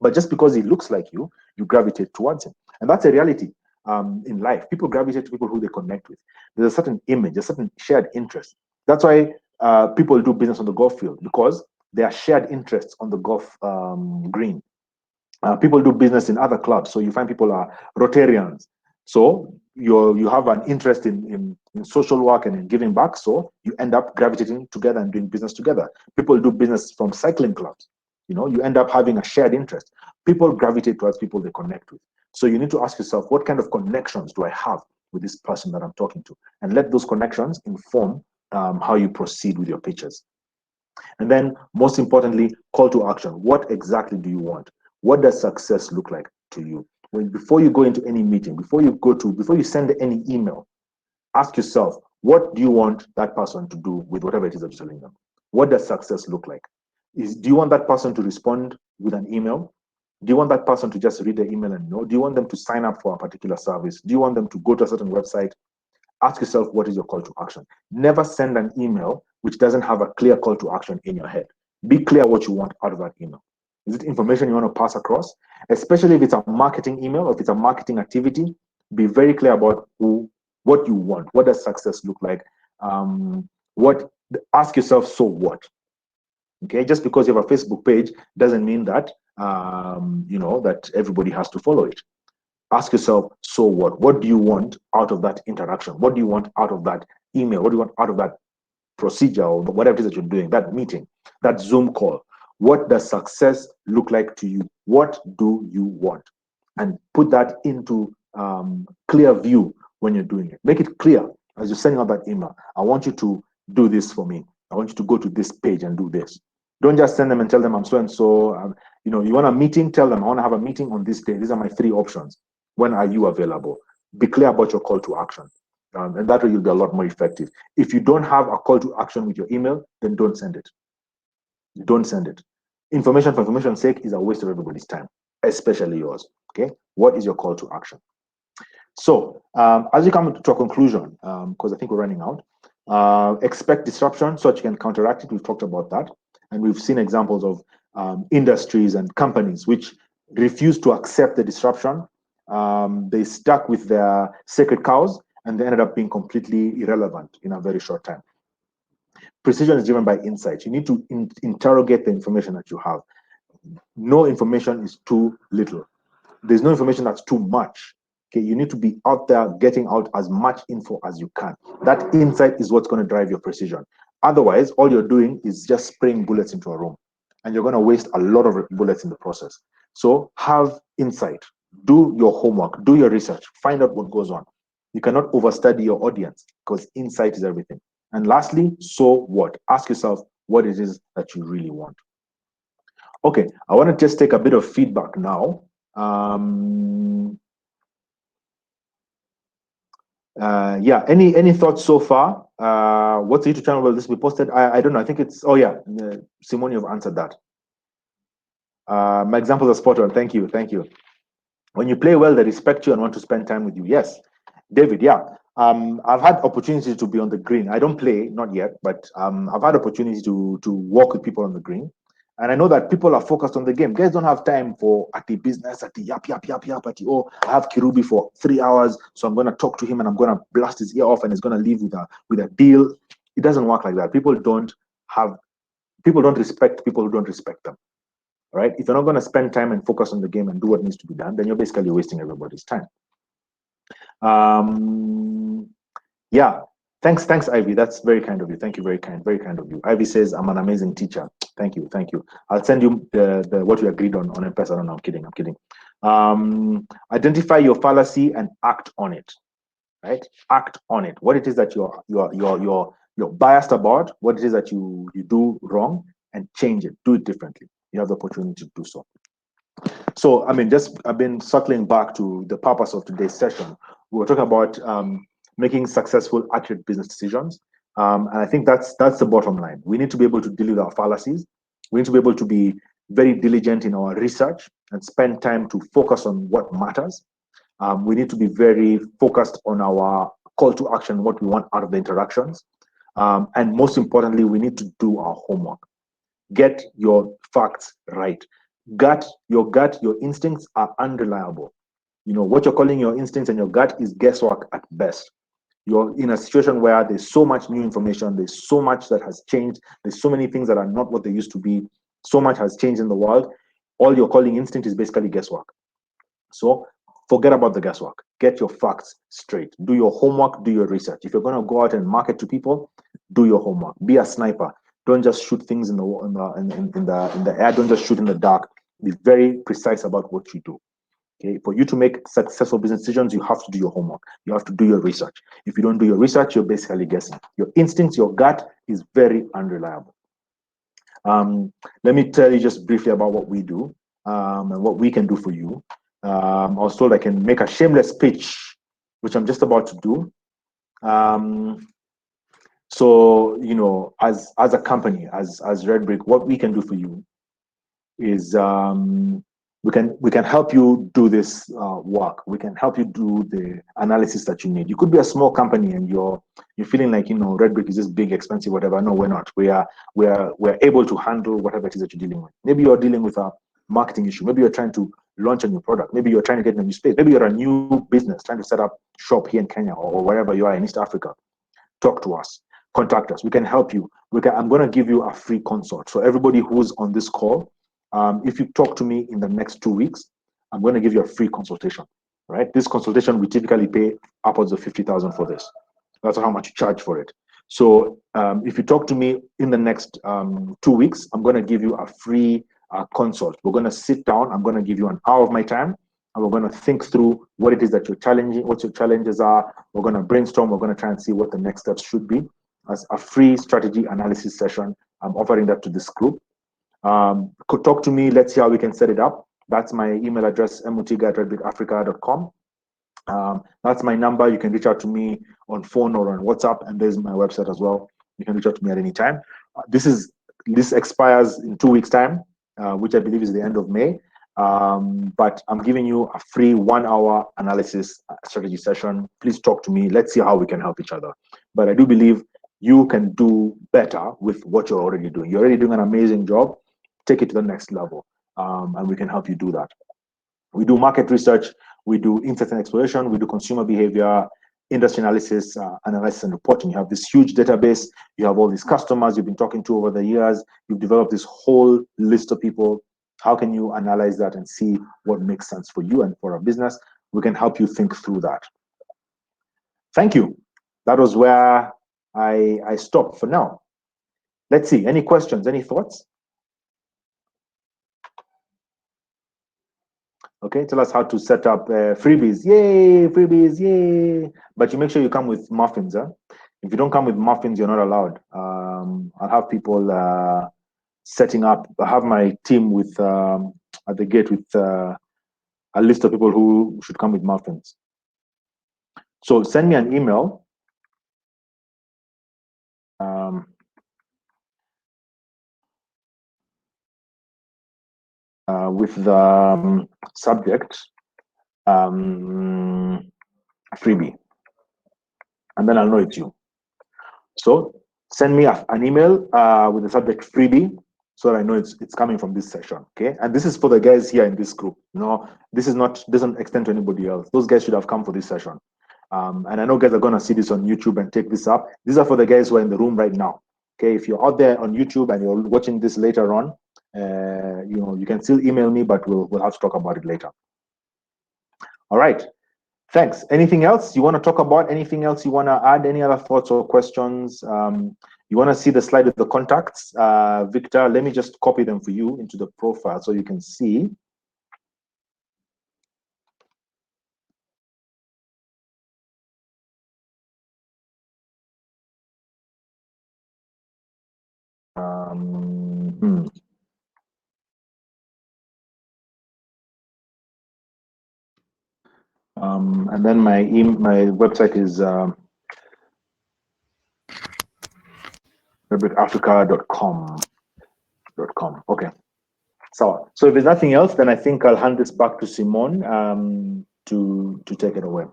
But just because he looks like you gravitate towards him. And that's a reality in life. People gravitate to people who they connect with. There's a certain image, a certain shared interest. That's why people do business on the golf field, because there are shared interests on the golf green. People do business in other clubs. So you find people are Rotarians. So you have an interest in social work and in giving back. So you end up gravitating together and doing business together. People do business from cycling clubs. You end up having a shared interest. People gravitate towards people they connect with. So you need to ask yourself, what kind of connections do I have with this person that I'm talking to? And let those connections inform how you proceed with your pitches. And then, most importantly, call to action. What exactly do you want? What does success look like to you? Before you go into any meeting, before you send any email, ask yourself, What do you want that person to do with whatever it is that you're telling them? What does success look like? Do you want that person to respond with an email? Do you want that person to just read the email and know? Do you want them to sign up for a particular service? Do you want them to go to a certain website? Ask yourself, what is your call to action? Never send an email which doesn't have a clear call to action in your head. Be clear what you want out of that email. Is it information you want to pass across? Especially if it's a marketing email or if it's a marketing activity, be very clear about what you want. What does success look like? Ask yourself, so what? Okay, just because you have a Facebook page doesn't mean that that everybody has to follow it. Ask yourself, so what? What do you want out of that interaction? What do you want out of that email? What do you want out of that procedure or whatever it is that you're doing, that meeting, that Zoom call? What does success look like to you? What do you want? And put that into clear view when you're doing it. Make it clear as you're sending out that email. I want you to do this for me. I want you to go to this page and do this. Don't just send them and tell them I'm so and so. You want a meeting? Tell them I want to have a meeting on this day. These are my 3 options. When are you available? Be clear about your call to action. And that way you'll be a lot more effective. If you don't have a call to action with your email, then don't send it. Don't send it. Information for information's sake is a waste of everybody's time, especially yours. Okay? What is your call to action? So as we come to a conclusion, because I think we're running out, expect disruption so that you can counteract it. We've talked about that. And we've seen examples of industries and companies which refuse to accept the disruption. They stuck with their sacred cows and they ended up being completely irrelevant in a very short time. Precision is driven by insight. You need to interrogate the information that you have. No information is too little. There's no information that's too much. Okay, you need to be out there getting out as much info as you can. That insight is what's going to drive your precision. Otherwise, all you're doing is just spraying bullets into a room, and you're going to waste a lot of bullets in the process. So have insight. Do your homework. Do your research. Find out what goes on. You cannot overstudy your audience because insight is everything. And lastly, so what? Ask yourself what it is that you really want. Okay, I want to just take a bit of feedback now. Yeah, any thoughts so far? What's the YouTube channel? Will this be posted? I don't know. I think it's, oh yeah, Symone, you've answered that. My examples are spot on. Thank you. When you play well, they respect you and want to spend time with you. Yes, David, yeah. I've had opportunities to be on the green. I don't play, not yet, but I've had opportunities to walk with people on the green. And I know that people are focused on the game. Guys don't have time for at the business, at the yap, at the, oh, I have Kirubi for 3 hours, so I'm going to talk to him and I'm going to blast his ear off and he's going to leave with a deal. It doesn't work like that. People don't respect people who don't respect them. Right? If you're not going to spend time and focus on the game and do what needs to be done, then you're basically wasting everybody's time. Yeah, thanks, Ivy. That's very kind of you. Thank you, very kind of you. Ivy says, I'm an amazing teacher. Thank you. I'll send you the what we agreed on M-Pesa. No, I'm kidding. Identify your fallacy and act on it. Right? Act on it. What it is that you're biased about, what it is that you do wrong, and change it. Do it differently. You have the opportunity to do so. So, I mean, I've been circling back to the purpose of today's session. We were talking about making successful, accurate business decisions. And I think that's the bottom line. We need to be able to deal with our fallacies. We need to be able to be very diligent in our research and spend time to focus on what matters. We need to be very focused on our call to action, what we want out of the interactions. And most importantly, we need to do our homework. Get your facts right. Your instincts are unreliable. What you're calling your instincts and your gut is guesswork at best. You're in a situation where there's so much new information, there's so much that has changed, there's so many things that are not what they used to be, so much has changed in the world. All you're calling instinct is basically guesswork. So forget about the guesswork. Get your facts straight. Do your homework, do your research. If you're going to go out and market to people, do your homework. Be a sniper. Don't just shoot things in the air. Don't just shoot in the dark. Be very precise about what you do. Okay, for you to make successful business decisions, you have to do your homework. You have to do your research. If you don't do your research, you're basically guessing. Your instincts, your gut is very unreliable. Let me tell you just briefly about what we do and what we can do for you. I was told I can make a shameless pitch, which I'm just about to do. So, you know, as a company, as RedBrick, what we can do for you is we can help you do this work. We can help you do the analysis that you need. You could be a small company and you're feeling like, you know, RedBrick is this big, expensive, whatever. No, we're not. We're able to handle whatever it is that you're dealing with. Maybe you're dealing with a marketing issue. Maybe you're trying to launch a new product. Maybe you're trying to get in a new space. Maybe you're a new business trying to set up shop here in Kenya or wherever you are in East Africa. Talk to us. Contact us. We can help you. I'm going to give you a free consult. So everybody who's on this call, if you talk to me in the next 2 weeks, I'm going to give you a free consultation. Right? This consultation, we typically pay upwards of 50,000 for this. That's how much you charge for it. So if you talk to me in the next 2 weeks, I'm going to give you a free consult. We're going to sit down. I'm going to give you an hour of my time, and we're going to think through what it is that you're challenging, what your challenges are. We're going to brainstorm. We're going to try and see what the next steps should be. As a free strategy analysis session, I'm offering that to this group. Could talk to me. Let's see how we can set it up. That's my email address, mutiga@redbrickafrica.com. That's my number. You can reach out to me on phone or on WhatsApp, and there's my website as well. You can reach out to me at any time. This expires in 2 weeks' time, which I believe is the end of May. But I'm giving you a free 1 hour analysis strategy session. Please talk to me. Let's see how we can help each other. But I do believe you can do better with what you're already doing. You're already doing an amazing job. Take it to the next level, and we can help you do that. We do market research, we do insight and exploration, we do consumer behavior, industry analysis, analysis and reporting. You have this huge database, you have all these customers you've been talking to over the years, you've developed this whole list of people. How can you analyze that and see what makes sense for you and for a business? We can help you think through that. Thank you. That was where I stopped for now. Let's see, any questions, any thoughts? Okay, tell us how to set up freebies. Yay, freebies, yay. But you make sure you come with muffins. Huh? If you don't come with muffins, you're not allowed. I'll have people setting up, I have my team with at the gate with a list of people who should come with muffins. So send me an email. With the subject freebie, and then I'll know it's you. So send me an email with the subject freebie, so that I know it's coming from this session. Okay, and this is for the guys here in this group. You know, this is not doesn't extend to anybody else. Those guys should have come for this session. And I know guys are gonna see this on YouTube and take this up. These are for the guys who are in the room right now. Okay, if you're out there on YouTube and you're watching this later on, you know, you can still email me, but we'll have to talk about it later. All right, thanks. Anything else you want to talk about? Anything else you want to add? Any other thoughts or questions? You want to see the slide with the contacts? Victor, let me just copy them for you into the profile so you can see. And then my website is RedBrickAfrica.com. Okay. So if there's nothing else, then I think I'll hand this back to Symone to take it away.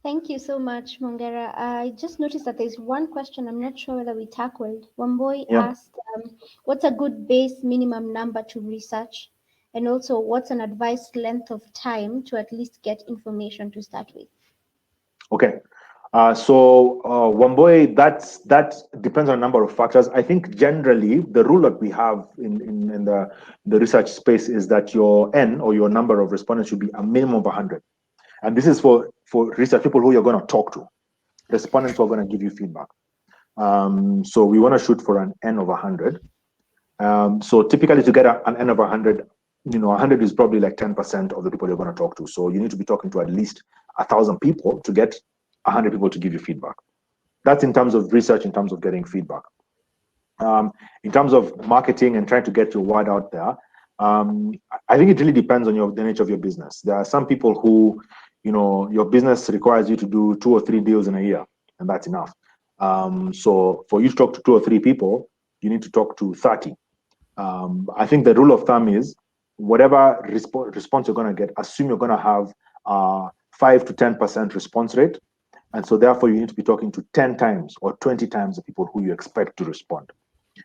Thank you so much, Mwongera. I just noticed that there's one question I'm not sure whether we tackled. Wamboy asked, what's a good base minimum number to research? And also, what's an advised length of time to at least get information to start with? Okay. So Wamboy, that depends on a number of factors. I think generally the rule that we have in the research space is that your N, or your number of respondents, should be a minimum of 100. And this is for research people who you're going to talk to, respondents who are going to give you feedback. So we want to shoot for an N of 100. So typically to get an N of 100, you know, 100 is probably like 10% of the people you're going to talk to. So you need to be talking to at least 1,000 people to get 100 people to give you feedback. That's in terms of research, in terms of getting feedback. In terms of marketing and trying to get your word out there, I think it really depends on the nature of your business. There are some people who, you know, your business requires you to do 2 or 3 deals in a year, and that's enough. So for you to talk to 2 or 3 people, you need to talk to 30. I think the rule of thumb is whatever response you're going to get, assume you're going to have 5 to 10% response rate. And so therefore you need to be talking to 10 times or 20 times the people who you expect to respond.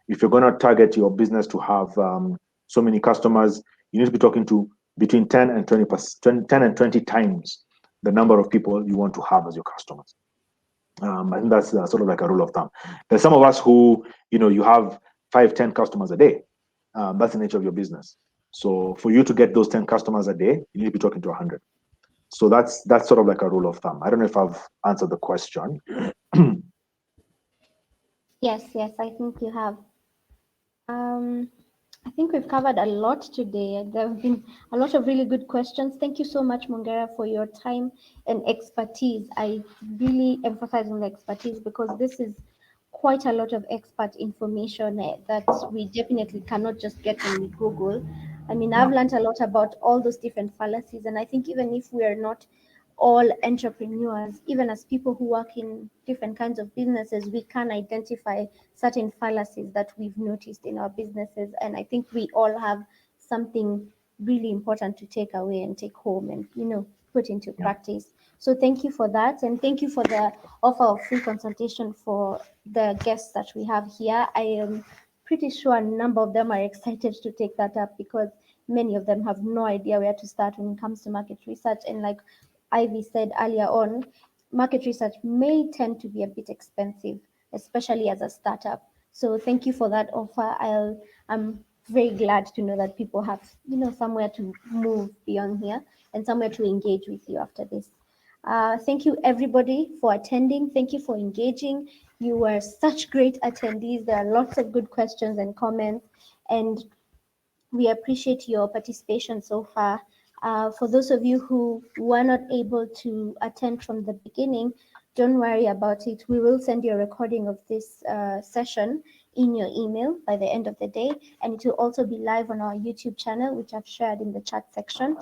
If you're going to target your business to have so many customers, you need to be talking to between 10 and 20 times the number of people you want to have as your customers. I think that's sort of like a rule of thumb. There's some of us who, you have 5-10 customers a day. That's the nature of your business. So for you to get those 10 customers a day, you need to be talking to 100. So that's sort of like a rule of thumb. I don't know if I've answered the question. Yes, I think you have. I think we've covered a lot today. There have been a lot of really good questions. Thank you so much, Mwongera, for your time and expertise. I really emphasize on the expertise because this is quite a lot of expert information that we definitely cannot just get when we Google. I mean, I've learned a lot about all those different fallacies, and I think even if we are not all entrepreneurs, even as people who work in different kinds of businesses, we can identify certain fallacies that we've noticed in our businesses. And I think we all have something really important to take away and take home and, put into practice. So thank you for that. And thank you for the offer of free consultation for the guests that we have here. I am pretty sure a number of them are excited to take that up because many of them have no idea where to start when it comes to market research. And like Ivy said earlier on, market research may tend to be a bit expensive, especially as a startup. So thank you for that offer. I'm very glad to know that people have, somewhere to move beyond here and somewhere to engage with you after this. Thank you everybody for attending. Thank you for engaging. You were such great attendees. There are lots of good questions and comments, and we appreciate your participation so far. For those of you who were not able to attend from the beginning, don't worry about it. We will send you a recording of this session in your email by the end of the day, and it will also be live on our YouTube channel, which I've shared in the chat section.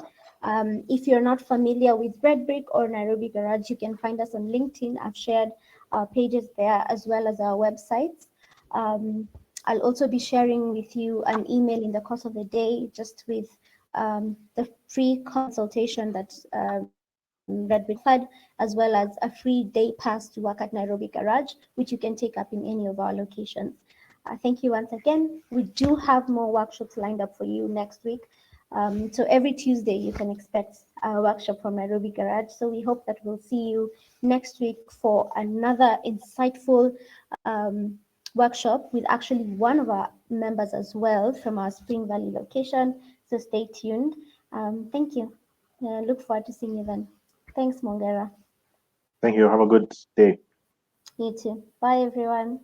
If you're not familiar with RedBrick or Nairobi Garage, you can find us on LinkedIn. I've shared our pages there as well as our websites. I'll also be sharing with you an email in the course of the day, just with the free consultation that RedBrick had, as well as a free day pass to work at Nairobi Garage, which you can take up in any of our locations. Thank you once again. We do have more workshops lined up for you next week. So every Tuesday you can expect a workshop from Nairobi Garage. So we hope that we'll see you next week for another insightful workshop with actually one of our members as well from our Spring Valley location. So stay tuned. Thank you. Look forward to seeing you then. Thanks, Mwongera. Thank you. Have a good day. You too. Bye, everyone.